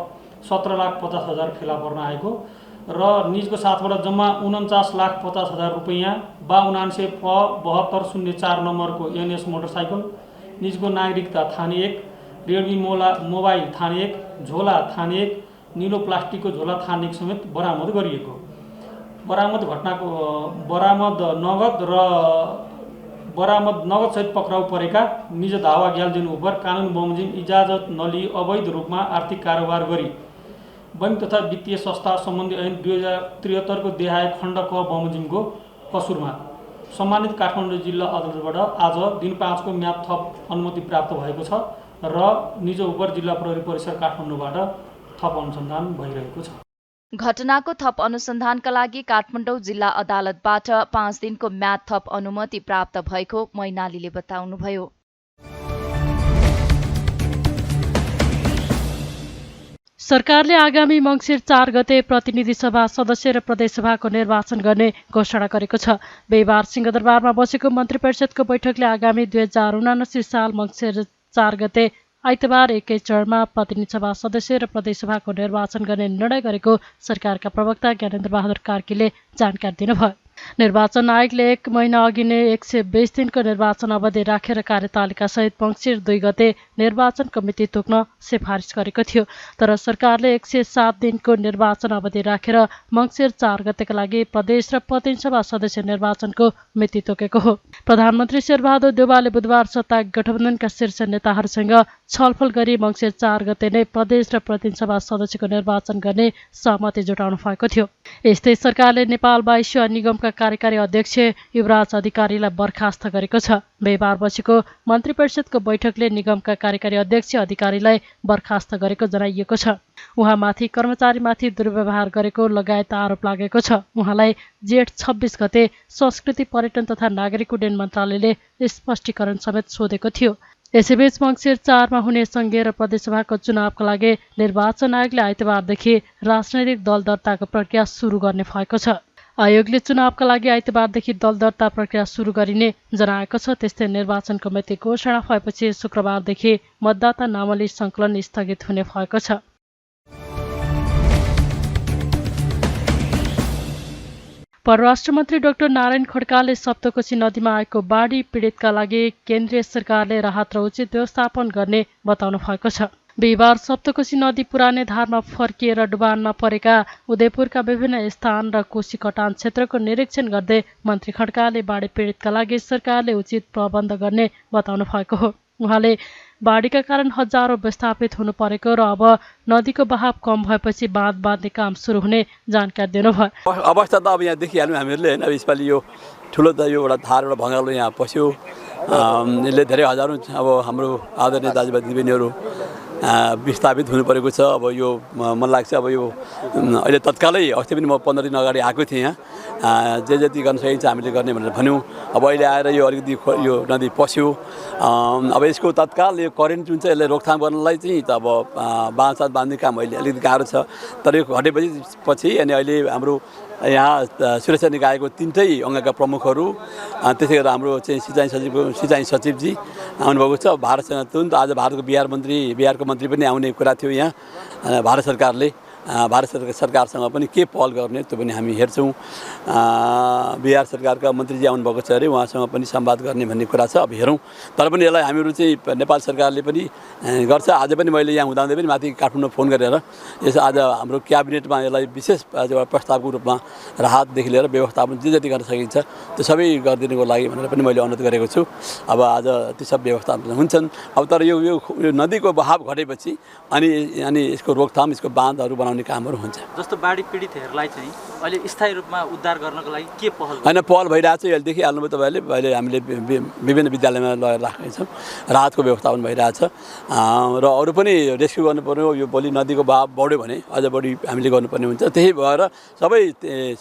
17,50,000 फेला पर्न आएको र निजको साथबाट जम्मा 49,50,000 रुपैयाँ 72 नम्बरको एनएस मोटरसाइकल, निजको नागरिकता थाने 1, रेडमी मोबाइल थाने 1, झोला थाने 1, निलो प्लास्टिकको झोला थाने 1 समेत बरामद गरिएको। बरामद नगद सहित पक्राउ परेका निज दावा ग्याल्जेन उप कानुन बमोजिम इजाजत नलिई अवैध रूपमा आर्थिक कारोबार गरी बैंक तथा वित्तीय संस्था सम्बन्धी ऐन 2073 को देहाय खण्ड क बमोजिमको कसुरमा सम्मानित काठमाडौँ जिल्ला अदालतबाट आज दिन 5 को म्याद थप अनुमति प्राप्त भएको छ र निज उप जिल्ला प्रहरी परिसर काठमाडौँबाट थप अनुसन्धान भइरहेको छ।
घटनाको थप अनुसन्धानका लागि काठमाडौँ जिल्ला अदालतबाट 5 दिनको म्याद थप अनुमति प्राप्त भएको मैनालीले बताउनुभयो।
सरकारले आगामी मङ्सिर 4 गते प्रतिनिधि सभा सदस्य र प्रदेशसभाको निर्वाचन गर्ने घोषणा गरेको छ। बिहीबार सिंहदरबारमा बसेको मन्त्री परिषदको बैठकले आगामी 2079 साल मङ्सिर 4 गते आइतबार एकै चरणमा प्रतिनिधि सभा सदस्य र प्रदेशसभाको निर्वाचन गर्ने निर्णय गरेको सरकारका प्रवक्ता ज्ञानेन्द्र बहादुर कार्कीले जानकारी दिनुभयो। निर्वाचन आयोगले 1 महिना अघि नै 120 दिनको निर्वाचन अवधि राखेर कार्यतालिकासहित मङ्सिर 2 गते निर्वाचनको मिति तोक्न सिफारिस गरेको थियो। तर सरकारले 107 दिनको निर्वाचन अवधि राखेर मङ्सिर 4 गतेका लागि प्रदेश र प्रतिनिधिसभा सदस्य निर्वाचनको मिति तोकेको हो। प्रधानमन्त्री शेरबहादुर देउवाले बुधबार सत्ता गठबन्धनका शीर्ष नेताहरूसँग छलफल गरी मङ्सिर 4 गते नै प्रदेश र प्रतिनिधिसभा सदस्यको निर्वाचन गर्ने सहमति जुटाउनु भएको थियो। यस्तै सरकारले नेपाल वायु निगमका कार्यकारी अध्यक्ष युवराज अधिकारीलाई बर्खास्त गरेको छ। बिहीबार बसेको मन्त्री परिषदको बैठकले निगमका कार्यकारी अध्यक्ष अधिकारीलाई बर्खास्त गरेको जनाइएको छ। उहाँमाथि कर्मचारीमाथि दुर्व्यवहार गरेको लगायत आरोप लागेको छ। उहाँलाई जेठ 26 गते संस्कृति पर्यटन तथा नागरिक उड्डयन मन्त्रालयले स्पष्टीकरण समेत सोधेको थियो। यसैबीच मङ्सिर 4 मा हुने सङ्घीय र प्रदेशसभाको चुनावका लागि निर्वाचन आयोगले आइतबारदेखि राजनैतिक दल दर्ताको प्रक्रिया सुरु गर्ने भएको छ। आयोगले चुनावका लागि आइतबारदेखि दल दर्ता प्रक्रिया सुरु गरिने जनाएको छ। त्यस्तै निर्वाचनको मिति घोषणा भएपछि शुक्रबारदेखि मतदाता नामावली सङ्कलन स्थगित हुने भएको छ। परराष्ट्र मन्त्री डाक्टर नारायण खड्काले सप्तकोशी नदीमा आएको बाढी पीडितका लागि केन्द्रीय सरकारले राहत र उचित व्यवस्थापन गर्ने बताउनु भएको छ। बिहीबार सप्तकोशी नदी पुरानै धारमा फर्किएर डुबानमा परेका उदयपुरका विभिन्न स्थान र कोशी कटान क्षेत्रको निरीक्षण गर्दै मन्त्री खड्काले बाढी पीडितका लागि सरकारले उचित प्रबन्ध गर्ने बताउनु भएको हो। उहाँले बाढीका कारण हजारौं विस्थापित हुनु परेको र अब नदीको बहाव कम भएपछि बाँध बाँध्ने काम सुरु हुने जानकारी दिनुभयो।
अवस्था त अब यहाँ देखिहाल्यौँ हामीहरूले होइन। यसपालि यो ठुलो त यो एउटा धार एउटा भँगालो यहाँ पस्यो। यसले धेरै हजारौँ अब हाम्रो आदरणीय दाजुभाइ दिदीबहिनीहरू विस्थापित हुनु परेको छ। अब यो मन लाग्छ अब यो अहिले तत्कालै अस्ति पनि म 15 दिन अगाडि आएको थिएँ यहाँ। जे जति गर्न सकिन्छ हामीले गर्ने भनेर भन्यौँ। अब अहिले आएर यो अलिकति यो नदी पस्यो। अब यसको तत्काल यो करेन्ट जुन चाहिँ यसले रोकथाम गर्नलाई चाहिँ त अब बाँधसाथ बाँध्ने काम अहिले अलिकति गाह्रो छ। तर यो घटेपछि अनि अहिले हाम्रो यहाँ सुरक्षा निकायको 3टै अङ्गका प्रमुखहरू त्यसै गरेर हाम्रो चाहिँ सिँचाइ सचिवजी आउनुभएको छ। भारतसँग तुरन्त आज भारतको बिहारको मन्त्री पनि आउने कुरा थियो यहाँ। भारत सरकारसँग पनि के पहल गर्ने त्यो पनि हामी हेर्छौँ। बिहार सरकारका मन्त्रीजी आउनुभएको छ अरे, उहाँसँग पनि संवाद गर्ने भन्ने कुरा छ। अब हेरौँ। तर पनि यसलाई हामीहरू चाहिँ नेपाल सरकारले पनि गर्छ। आज पनि मैले यहाँ हुँदाहुँदै पनि माथि काठमाडौँ फोन गरेर यसो आज हाम्रो क्याबिनेटमा यसलाई विशेष एउटा प्रस्तावको रूपमा राहतदेखि लिएर व्यवस्थापन जे जति गर्न सकिन्छ त्यो सबै गरिदिनुको लागि भनेर पनि मैले अनुरोध गरेको छु। अब आज ती सब व्यवस्थापन हुन्छन्। अब तर यो नदीको बहाव घटेपछि अनि यसको रोकथाम यसको बाँधहरू बनाउने कामहरू हुन्छ।
जस्तो बाढी पीडितहरूलाई चाहिँ अहिले स्थायी रूपमा उद्धार गर्नको लागि के पहल
होइन पहल भइरहेको छ। अहिले देखिहाल्नुभयो तपाईँले। अहिले हामीले विभिन्न विद्यालयमा लगेर राखेका छौँ। राहतको व्यवस्थापन भइरहेछ र अरू पनि रेस्क्यु गर्नुपर्यो। यो भोलि नदीको बहाव बढ्यो भने अझ बढी हामीले गर्नुपर्ने हुन्छ। त्यही भएर सबै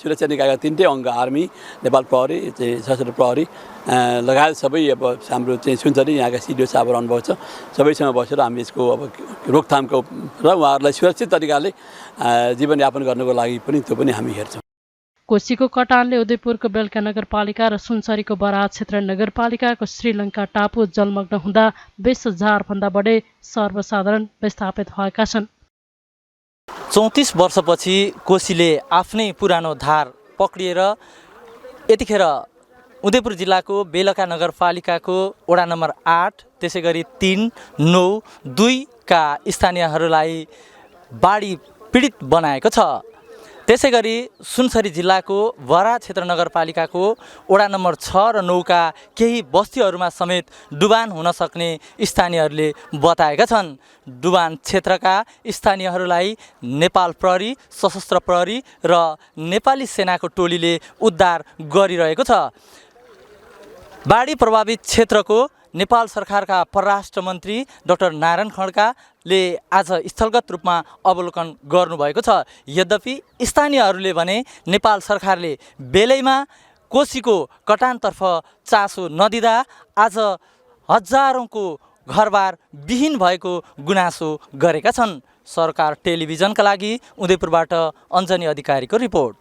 सुरक्षा निकायका 3टै अङ्ग आर्मी, नेपाल प्रहरी, सशस्त्र प्रहरी लगायत सबै अब हाम्रो चाहिँ सुनचरी यहाँका सिडिओ साहबहरू अनुभव छ। सबैसँग बसेर हामी यसको अब रोकथामको र उहाँहरूलाई सुरक्षित तरिकाले जीवनयापन गर्नको लागि पनि त्यो पनि हामी हेर्छौँ।
कोशीको कटानले उदयपुरको बेलका नगरपालिका र सुनसरीको बराह क्षेत्र नगरपालिकाको श्रीलङ्का टापु जलमग्न हुँदा 20,000 भन्दा बढी सर्वसाधारण विस्थापित भएका छन्।
34 वर्षपछि कोशीले आफ्नै पुरानो धार पक्रिएर यतिखेर उदयपुर जिल्लाको बेलका नगरपालिकाको वडा नम्बर 8 त्यसै गरी 3, 9, 2 का स्थानीयहरूलाई बाढी पीडित बनाएको छ। त्यसै गरी सुनसरी जिल्लाको बराह क्षेत्र नगरपालिकाको वडा नम्बर 6 र 9 का केही बस्तीहरूमा समेत डुबान हुन सक्ने स्थानीयहरूले बताएका छन्। डुबान क्षेत्रका स्थानीयहरूलाई नेपाल प्रहरी, सशस्त्र प्रहरी र नेपाली सेनाको टोलीले उद्धार गरिरहेको छ। बाढी प्रभावित क्षेत्रको नेपाल सरकारका परराष्ट्र मन्त्री डाक्टर नारायण खड्काले आज स्थलगत रूपमा अवलोकन गर्नुभएको छ। यद्यपि स्थानीयहरूले भने नेपाल सरकारले बेलैमा कोशीको कटानतर्फ चासो नदिँदा आज हजारौंको घरबार विहीन भएको गुनासो गरेका छन्। सरकार टेलिभिजनका लागि उदयपुरबाट अञ्जनी अधिकारीको रिपोर्ट।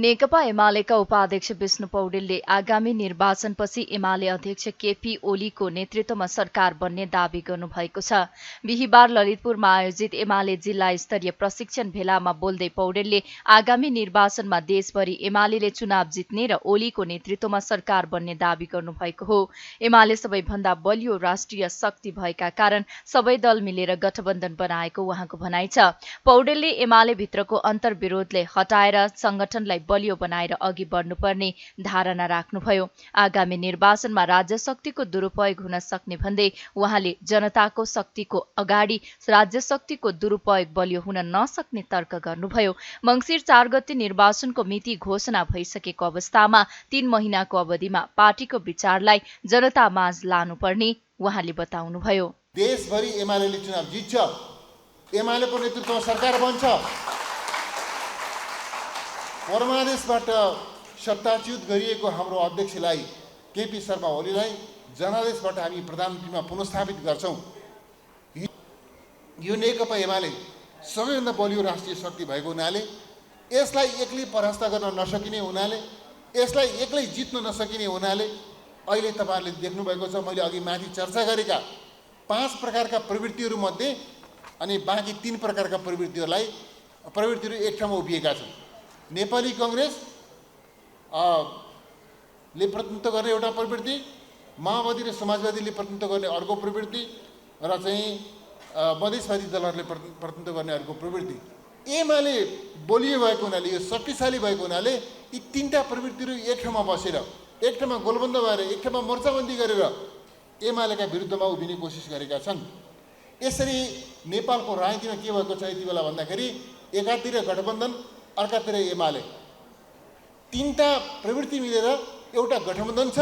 नेकपा एमालेका उपाध्यक्ष विष्णु पौडेलले आगामी निर्वाचनपछि एमाले अध्यक्ष केपी ओलीको नेतृत्वमा सरकार बन्ने दावी गर्नुभएको छ। बिहिबार ललितपुरमा आयोजित एमाले जिल्ला स्तरीय प्रशिक्षण भेलामा बोल्दै पौडेलले आगामी निर्वाचनमा देशभरि एमाले चुनाव जित्ने र ओलीको नेतृत्वमा सरकार बन्ने दावी गर्नुभएको हो। एमाले सबैभन्दा बलियो राष्ट्रिय शक्ति भएका कारण सबै दल मिलेर गठबन्धन बनाएको उहाँको भनाइ छ। पौडेलले एमाले भित्रको अन्तर्विरोधले हटाएर संगठनलाई बलियो बनाएर अघि बढ्नुपर्ने धारणा राख्नुभयो। आगामी निर्वाचनमा राज्य शक्तिको दुरुपयोग हुन सक्ने भन्दै उहाँले जनताको शक्तिको अगाडि राज्य शक्तिको दुरुपयोग बलियो हुन नसक्ने तर्क गर्नुभयो। मङ्सिर 4 गते निर्वाचनको मिति घोषणा भइसकेको अवस्थामा 3 महिनाको अवधिमा पार्टीको विचारलाई जनता माझ लानुपर्ने उहाँले बताउनुभयो।
देशभरि एमालेले चुनाव जित्छ, एमालेको नेतृत्वमा सरकार बन्छ। परमादेशबाट सत्ताच्युत गरिएको हाम्रो अध्यक्षलाई केपी शर्मा ओलीलाई जनादेशबाट हामी प्रधानमन्त्रीमा पुनर्स्थापित गर्छौँ। यो नेकपा एमाले सबैभन्दा बलियो राष्ट्रिय शक्ति भएको हुनाले, यसलाई एक्लै परास्त गर्न नसकिने हुनाले, यसलाई एक्लै जित्न नसकिने हुनाले अहिले तपाईँहरूले देख्नुभएको छ, मैले अघि माथि चर्चा गरेका 5 प्रकारका प्रवृत्तिहरूमध्ये अनि बाँकी 3 प्रकारका प्रवृत्तिहरू एक ठाउँमा उभिएका छन्। नेपाली कङ्ग्रेस ले प्रतिनिधित्व गर्ने एउटा प्रवृत्ति, माओवादी र समाजवादीले प्रतिनिधित्व गर्ने अर्को प्रवृत्ति र चाहिँ मधेसवादी दलहरूले प्रतिनिधित्व गर्ने अर्को प्रवृत्ति। एमाले बलियो भएको हुनाले, यो शक्तिशाली भएको हुनाले यी 3टा प्रवृत्तिहरू एक ठाउँमा बसेर, एक ठाउँमा गोलबन्द भएर, एक ठाउँमा मोर्चाबन्दी गरेर एमालेका विरुद्धमा उभिने कोसिस गरेका छन्। यसरी नेपालको राजनीतिमा के भएको छ यति बेला भन्दाखेरि, एकातिर गठबन्धन, अर्कातिर एमाले, 3टा प्रवृत्ति मिलेर एउटा गठबन्धन छ।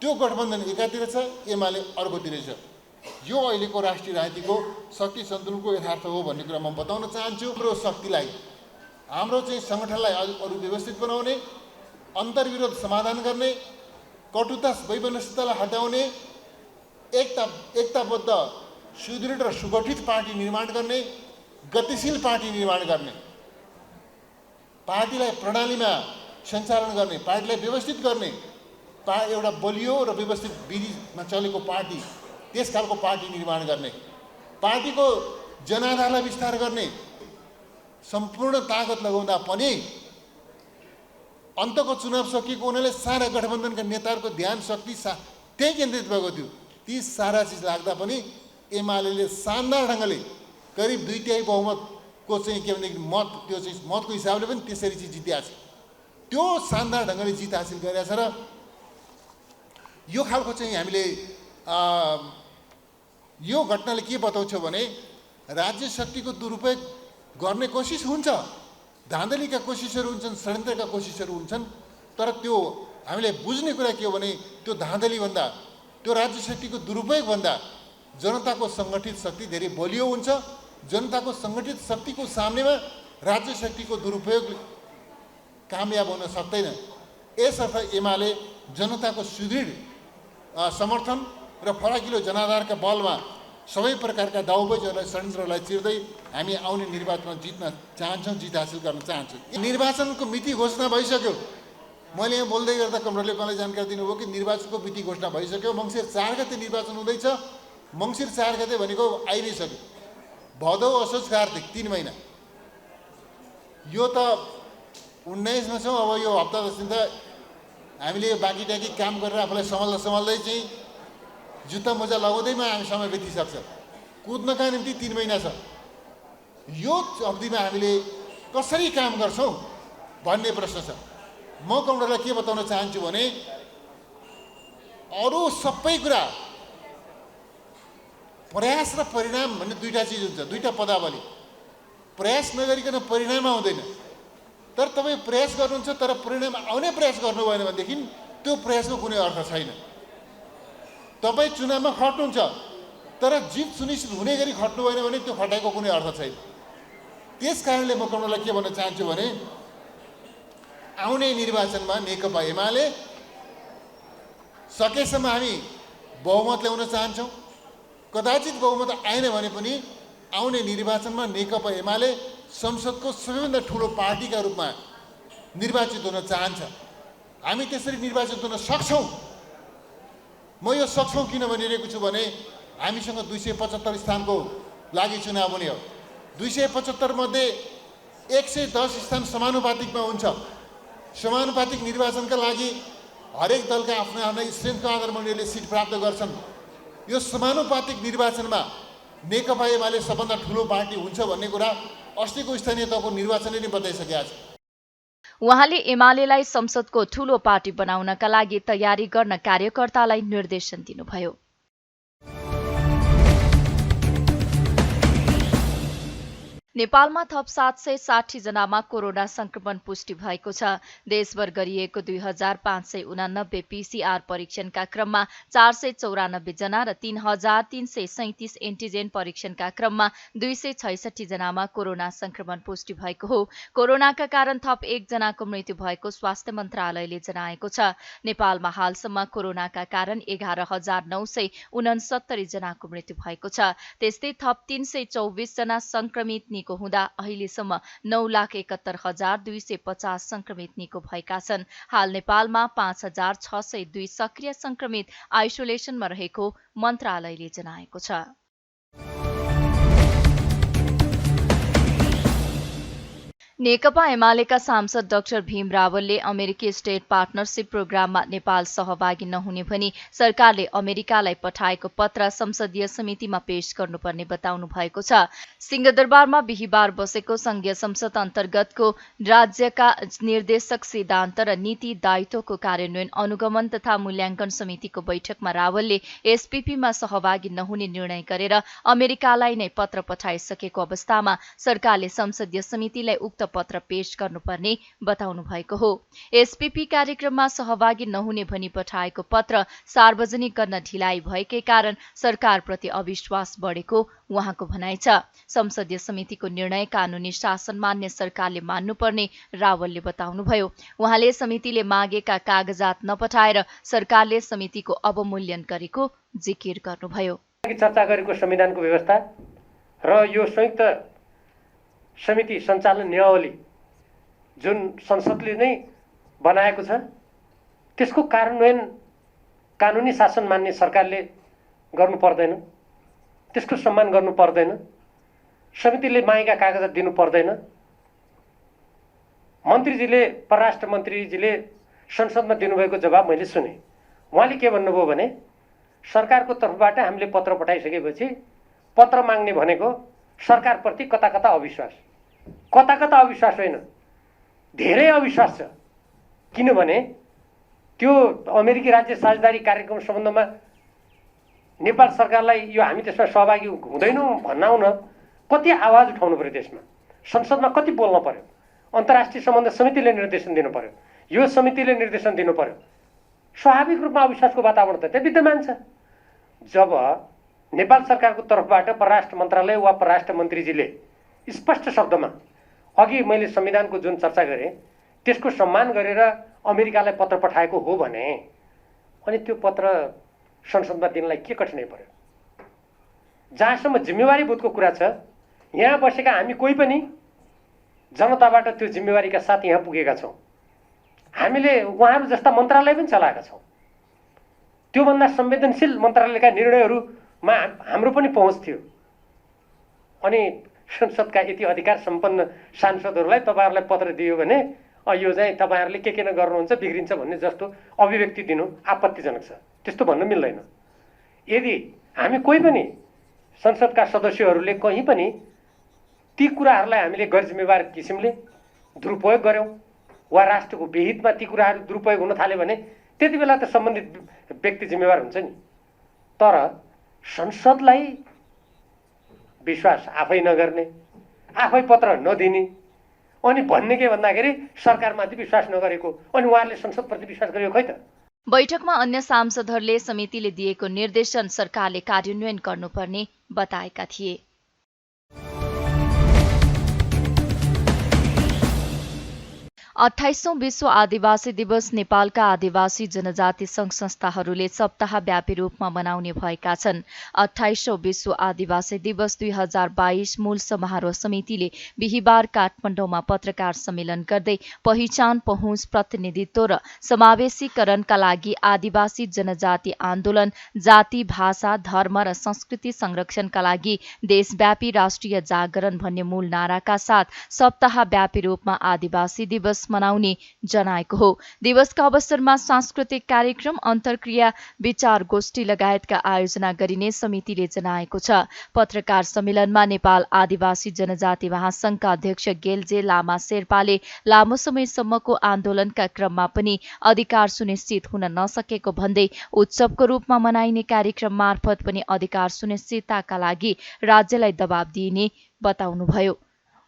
त्यो गठबन्धन एकातिर छ, एमाले अर्कोतिर छ। यो अहिलेको राष्ट्रिय राजनीतिको शक्ति सन्तुलनको यथार्थ हो भन्ने कुरा म बताउन चाहन्छु। हाम्रो शक्तिलाई, हाम्रो चाहिँ सङ्गठनलाई अरू व्यवस्थित बनाउने, अन्तर्विरोध समाधान गर्ने, कटुता वैमनस्यतालाई हटाउने, एकताबद्ध सुदृढ र सुगठित पार्टी निर्माण गर्ने, गतिशील पार्टी निर्माण गर्ने, पार्टीलाई प्रणालीमा सञ्चालन गर्ने, पार्टीलाई व्यवस्थित गर्ने, एउटा बलियो र व्यवस्थित विधिमा चलेको पार्टी, त्यस खालको पार्टी निर्माण गर्ने, पार्टीको जनाधारलाई विस्तार गर्ने, सम्पूर्ण ताकत लगाउँदा पनि अन्तको चुनाव सकिएको हुनाले सारा गठबन्धनका नेताहरूको ध्यान शक्ति त्यही केन्द्रित भएको थियो। ती सारा चिज लाग्दा पनि एमाले शानदार ढङ्गले करिब 2/3 बहुमतको चाहिँ के भनेदेखि मत, त्यो चाहिँ मतको हिसाबले पनि त्यसरी चाहिँ जितेको छ। त्यो शानदार ढङ्गले जित हासिल गरेको छ र यो खालको चाहिँ हामीले यो घटनाले के बताउँछ भने राज्य शक्तिको दुरुपयोग गर्ने कोसिस हुन्छ, धाँधलीका कोसिसहरू हुन्छन्, षड्यन्त्रका कोसिसहरू हुन्छन्। तर त्यो हामीले बुझ्ने कुरा के हो भने त्यो धाँधलीभन्दा, त्यो राज्य शक्तिको दुरुपयोगभन्दा जनताको सङ्गठित शक्ति धेरै बलियो हुन्छ। जनताको सङ्गठित शक्तिको सामनेमा राज्य शक्तिको दुरुपयोग कामयाब हुन सक्दैन। यसर्थ एमाले जनताको सुदृढ समर्थन र फराकिलो जनाधारका बलमा सबै प्रकारका दाउबेजहरूलाई, षड्यन्त्रहरूलाई चिर्दै हामी आउने निर्वाचनमा जित्न चाहन्छौँ, जित हासिल गर्न चाहन्छौँ। निर्वाचनको मिति घोषणा भइसक्यो। मैले यहाँ बोल्दै गर्दा कमरेडले मलाई जानकारी दिनुभयो कि निर्वाचनको मिति घोषणा भइसक्यो। मङ्सिर 4 गते निर्वाचन हुँदैछ। मङ्सिर 4 गते भनेको आइ नै सक्यो। भदौ, असोज, कार्तिक 3 महिना। यो त 19मा छौँ। अब यो हप्ता 10 दिन त हामीले बाँकी टाँकी काम गरेर आफूलाई सम्हाल्दै चाहिँ जुत्ता मोजा लगाउँदैमा हामी समय बितिसक्छ। कुद्नका निम्ति 3 महिना छ। यो अवधिमा हामीले कसरी काम गर्छौँ भन्ने प्रश्न छ। म कमरेडलाई के बताउन चाहन्छु भने अरू सबै कुरा प्रयास र परिणाम भन्ने 2टा चिज हुन्छ, 2टा पदावली। प्रयास नगरिकन परिणाम आउँदैन। तर तपाईँ प्रयास गर्नुहुन्छ तर परिणाम आउने प्रयास गर्नु भएन भनेदेखि त्यो प्रयासको कुनै अर्थ छैन। तपाईँ चुनावमा खट्नुहुन्छ तर जित सुनिश्चित हुने गरी खट्नु भएन भने त्यो खटाइको कुनै अर्थ छैन। त्यस कारणले म कमरेडलाई के भन्न चाहन्छु भने आउने निर्वाचनमा नेकपा एमाले सकेसम्म हामी बहुमत ल्याउन चाहन्छौँ। कदाचित बहुमत आएन भने पनि आउने निर्वाचनमा नेकपा एमाले संसदको सबैभन्दा ठुलो पार्टीका रूपमा निर्वाचित हुन चाहन्छ। हामी त्यसरी निर्वाचित हुन सक्छौँ। म यो सक्छौँ किन भनिरहेको छु भने हामीसँग 275 स्थानको लागि चुनाव हुने हो। 275 मध्ये 110 स्थान समानुपातिकमा हुन्छ। समानुपातिक निर्वाचनका लागि हरेक दलका आफ्ना आफ्ना स्ट्रेन्थको आधारमा उनीहरूले सिट प्राप्त गर्छन्। यो समानुपातिक निर्वाचनमा नेकपा एमाले सबभन्दा ठुलो पार्टी हुन्छ भन्ने कुरा अस्तिको स्थानीय तहको निर्वाचनले नै बताइसकेका छ।
उहाँले एमालेलाई संसदको ठूलो पार्टी बनाउनका लागि तयारी गर्न कार्यकर्तालाई निर्देशन दिनुभयो। नेपालमा थप 760 जनामा कोरोना संक्रमण पुष्टि भएको छ। देशभर गरिएको 2589 पीसीआर परीक्षणका क्रममा 494 जना र 3337 एन्टिजेन परीक्षणका क्रममा 266 जनामा कोरोना संक्रमण पुष्टि भएको हो। कोरोनाका कारण थप 1 जनाको मृत्यु भएको स्वास्थ्य मन्त्रालयले जनाएको छ। नेपालमा हालसम्म कोरोनाका कारण 11969 जनाको मृत्यु भएको छ। त्यस्तै थप 324 जना संक्रमित हुँदा अहिलेसम्म 9,71,250 संक्रमित निको भएका छन्। हाल नेपालमा 5,602 सक्रिय संक्रमित आइसोलेसनमा रहेको मन्त्रालयले जनाएको छ। नेकपा एमालेका सांसद डाक्टर भीम रावलले अमेरिकी स्टेट पार्टनरशिप प्रोग्राममा नेपाल सहभागी नहुने भनी सरकारले अमेरिकालाई पठाएको पत्र संसदीय समितिमा पेश गर्नुपर्ने बताउनु भएको छ। सिंहदरबारमा बिहिबार बसेको संघीय संसद अन्तर्गतको राज्यका निर्देशक सिद्धान्त र नीति दायित्वको कार्यान्वयन अनुगमन तथा मूल्याङ्कन समितिको बैठकमा रावलले एसपीपीमा सहभागी नहुने निर्णय गरेर अमेरिकालाई नै पत्र पठाइसकेको अवस्थामा सरकारले संसदीय समितिलाई उक्त पत्र पेश गर्नुपर्ने बताउनु भएको हो। एसपीपी कार्यक्रममा सहभागी नहुने भनी पठाएको पत्र सार्वजनिक गर्न ढिलाइ भएकै कारण सरकारप्रति अविश्वास बढेको उहाँको भनाइ छ। संसदीय समितिको निर्णय कानूनी शासन मान्ने सरकारले मान्नुपर्ने रावलले बताउनुभयो। उहाँले समितिले मागेका कागजात नपठाएर सरकारले समितिको अवमूल्यन गरेको जिकिर गर्नुभयो।
चर्चा गरेको संविधानको व्यवस्था र यो संयुक्त समिति सञ्चालन नियमावली जुन संसदले नै बनाएको छ त्यसको कार्यान्वयन कानुनी शासन मान्ने सरकारले गर्नु पर्दैन, त्यसको सम्मान गर्नु पर्दैन, समितिले मागेका कागजात दिनु पर्दैन। मन्त्रीजीले परराष्ट्र मन्त्रीजीले संसदमा दिनुभएको जवाब मैले सुने। उहाँले के भन्नुभयो भने सरकारको तर्फबाट हामीले पत्र पठाइसकेपछि पत्र माग्ने भनेको सरकारप्रति कता कता अविश्वास होइन, धेरै अविश्वास छ। किनभने त्यो अमेरिकी राज्य साझेदारी कार्यक्रम सम्बन्धमा नेपाल सरकारलाई यो हामी त्यसमा सहभागी हुँदैनौँ भन्नाउन कति आवाज उठाउनु पर्यो, देशमा संसदमा कति बोल्न पर्यो, अन्तर्राष्ट्रिय सम्बन्ध समितिले निर्देशन दिनु पर्यो, यो समितिले निर्देशन दिनु पर्यो। स्वाभाविक रूपमा अविश्वासको वातावरण त त्यहाँ विद्यमान छ। जब नेपाल सरकारको तर्फबाट परराष्ट्र मन्त्रालय वा परराष्ट्र मन्त्रीजीले स्पष्ट शब्दमा अघि मैले संविधानको जुन चर्चा गरेँ त्यसको सम्मान गरेर अमेरिकालाई पत्र पठाएको हो भने अनि त्यो पत्र संसदमा दिनलाई के कठिनाइ पर्यो? जहाँसम्म जिम्मेवारी बोधको कुरा छ, यहाँ बसेका हामी कोही पनि जनताबाट त्यो जिम्मेवारीका साथ यहाँ पुगेका छौँ। हामीले उहाँहरू जस्ता मन्त्रालय पनि चलाएका छौँ। त्योभन्दा संवेदनशील मन्त्रालयका निर्णयहरूमा हाम्रो पनि पहुँच थियो। अनि संसदका यति अधिकार सम्पन्न सांसदहरूलाई तपाईँहरूलाई पत्र दियो भने यो चाहिँ तपाईँहरूले के न गर्नुहुन्छ बिग्रिन्छ भन्ने जस्तो अभिव्यक्ति दिनु आपत्तिजनक छ। त्यस्तो भन्न मिल्दैन। यदि हामी कोही पनि संसदका सदस्यहरूले कहीँ पनि ती कुराहरूलाई हामीले गैर जिम्मेवार किसिमले दुरुपयोग गर्यौँ वा राष्ट्रको विहितमा ती कुराहरू दुरुपयोग हुन थाल्यो भने त्यति बेला त सम्बन्धित व्यक्ति जिम्मेवार हुन्छ नि। तर संसदलाई विश्वास आफै नगर्ने, आफै पत्र नदिने अनि भन्ने के भन्दाखेरि सरकारमाथि विश्वास नगरेको अनि उहाँहरूले संसदप्रति विश्वास गरेको खै त।
बैठकमा अन्य सांसदहरूले समितिले दिएको निर्देशन सरकारले कार्यान्वयन गर्नुपर्ने बताएका थिए। 28औं विश्व आदिवासी दिवस नेपालका आदिवासी जनजाति संघ संस्थाहरूले सप्ताहव्यापी रूपमा मनाउने भएका छन्। 28औं विश्व आदिवासी दिवस 2022 मूल समारोह समितिले बिहिबार काठमाडौँमा पत्रकार सम्मेलन गर्दै पहिचान, पहुँच, प्रतिनिधित्व र समावेशीकरणका लागि आदिवासी जनजाति आन्दोलन, जाति, भाषा, धर्म र संस्कृति संरक्षणका लागि देशव्यापी राष्ट्रिय जागरण भन्ने मूल नाराका साथ सप्ताहव्यापी रूपमा आदिवासी दिवस मनाउने जनाएको हो। दिवसका अवसरमा सांस्कृतिक कार्यक्रम, अन्तर्क्रिया, विचार गोष्ठी लगायतका आयोजना गरिने समितिले जनाएको छ। पत्रकार सम्मेलनमा नेपाल आदिवासी जनजाति महासंघका अध्यक्ष गेलजे लामा शेर्पाले लामो समयसम्मको आन्दोलनका क्रममा पनि अधिकार सुनिश्चित हुन नसकेको भन्दै उत्सवको रूपमा मनाइने कार्यक्रम मार्फत पनि अधिकार सुनिश्चितताका लागि राज्यलाई दबाब दिइने बताउनुभयो।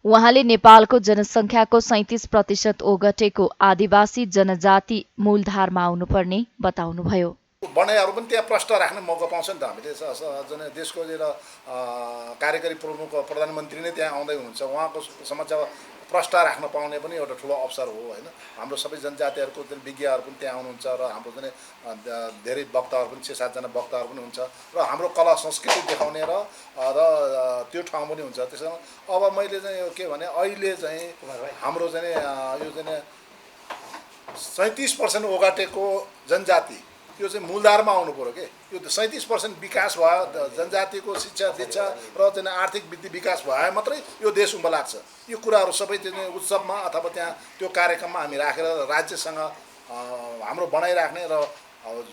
उहाँले नेपालको जनसङ्ख्याको 37% ओगटेको आदिवासी जनजाति मूलधारमा आउनुपर्ने बताउनुभयो।
बनाइहरू पनि त्यहाँ प्रश्न राख्ने मौका पाउँछ नि त। हामीले देशको कार्यकारी प्रमुख प्रधानमन्त्री नै त्यहाँ आउँदै हुनुहुन्छ, उहाँको समक्ष प्रश्न राख्न पाउने पनि एउटा ठुलो अवसर हो होइन। हाम्रो सबै जनजातिहरूको विज्ञहरू पनि त्यहाँ आउनुहुन्छ र हाम्रो चाहिँ धेरै वक्ताहरू पनि 6-7 जना वक्ताहरू पनि हुन्छ र हाम्रो कला संस्कृति देखाउने र त्यो ठाउँ पनि हुन्छ। त्यसमा अब मैले चाहिँ यो के भने अहिले चाहिँ हाम्रो चाहिँ यो चाहिँ 37% ओगटेको जनजाति यो चाहिँ मूलधारमा आउनु पर्यो के। यो 37% विकास भयो, जनजातिको शिक्षा दीक्षा र चाहिँ आर्थिक वृद्धि विकास भए मात्रै यो देश उँभो लाग्छ। यो कुराहरू सबै चाहिँ उत्सवमा अथवा त्यहाँ त्यो कार्यक्रममा हामी राखेर राज्यसँग हाम्रो बनाइराख्ने र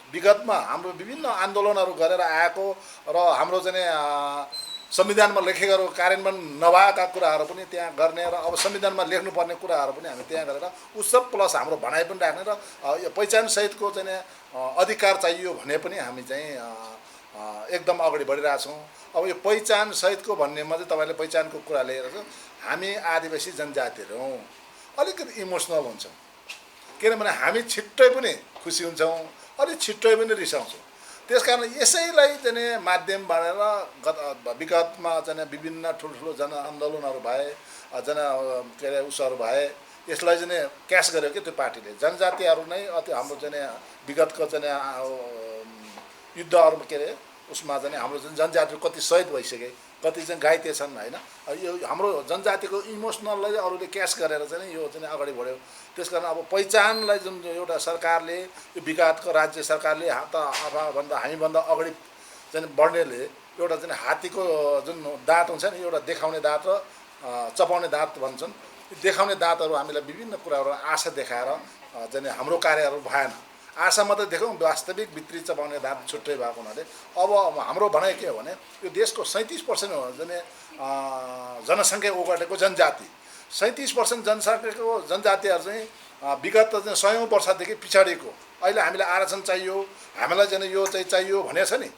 विगतमा हाम्रो विभिन्न आन्दोलनहरू गरेर आएको र हाम्रो चाहिँ संविधानमा लेखेको कार्यान्वयन नभएका कुराहरू पनि त्यहाँ गर्ने र अब संविधानमा लेख्नुपर्ने कुराहरू पनि हामी त्यहाँ गरेर उत्सव प्लस हाम्रो भनाइ पनि राख्ने र यो पहिचानसहितको चाहिँ अधिकार चाहियो भने पनि हामी चाहिँ एकदम अगाडि बढिरहेछौँ। अब यो पहिचानसहितको भन्नेमा चाहिँ तपाईँले पहिचानको कुरा लिएर चाहिँ हामी आदिवासी जनजातिहरू हौँ, अलिकति इमोसनल हुन्छौँ। किनभने हामी छिट्टै पनि खुसी हुन्छौँ, अलिक छिट्टै पनि रिसाउँछौँ। त्यसकारण यसैलाई चाहिँ माध्यम बनेर विगतमा चाहिँ विभिन्न ठुल्ठुलो जनआन्दोलनहरू भए, के अरे उसहरू भए, यसलाई चाहिँ क्यास गर्यो कि त्यो पार्टीले। जनजातिहरू नै हाम्रो चाहिँ विगतको चाहिँ युद्धहरू के अरे उसमा चाहिँ हाम्रो जनजातिहरू कति शहीद भइसके, कति चाहिँ घाइते छन् होइन। यो हाम्रो जनजातिको इमोसनललाई अरूले क्यास गरेर चाहिँ यो चाहिँ अगाडि बढ्यो। त्यसकारण अब पहिचानलाई जुन एउटा सरकारले यो विगतको राज्य सरकारले भन्दा हामीभन्दा अगाडि चाहिँ बढ्नेले एउटा चाहिँ हात्तीको जुन दाँत हुन्छ नि, एउटा देखाउने दाँत र चपाउने दाँत भन्छन्, देखाउने दाँतहरू हामीलाई विभिन्न कुराहरू आशा देखाएर चाहिँ हाम्रो कार्यहरू भएन। आशा मात्रै देखाउँ, वास्तविक भित्री चपाउने दाँत छुट्टै भएको हुनाले अब हाम्रो भनाइ के हो भने यो देशको 37% हो चाहिँ जनसङ्ख्या ओगटेको जनजाति, 37% जनसङ्ख्याको जनजातिहरू चाहिँ विगत चाहिँ 100औं वर्षदेखि पछाडिको। अहिले हामीलाई आरक्षण चाहियो, हामीलाई चाहिँ यो चाहिँ चाहियो भनेको छ नि।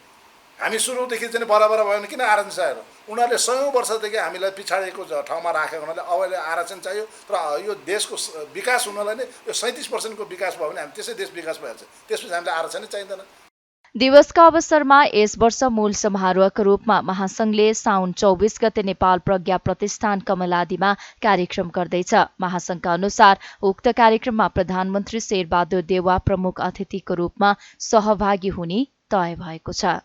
हामी सुरुदेखि चाहिँ बराबर भयो भने किन आरक्षण चाहियो? उनीहरूले 100औं वर्षदेखि हामीलाई पछाडिको ठाउँमा राखेको हुनाले अब अहिले आरक्षण चाहियो। तर यो देशको विकास हुनलाई नै यो 37% को विकास भयो भने हामी त्यसै देश विकास भइहाल्छ, त्यसपछि हामीलाई आरक्षण नै चाहिँदैन।
दिवसका अवसरमा यस वर्ष मूल समारोहका रूपमा महासंघले साउन 24 गते नेपाल प्रज्ञा प्रतिष्ठान कमलादीमा कार्यक्रम गर्दैछ। महासंघका अनुसार उक्त कार्यक्रममा प्रधानमन्त्री शेरबहादुर देउवा प्रमुख अतिथिको रूपमा सहभागी हुने तय भएको छ।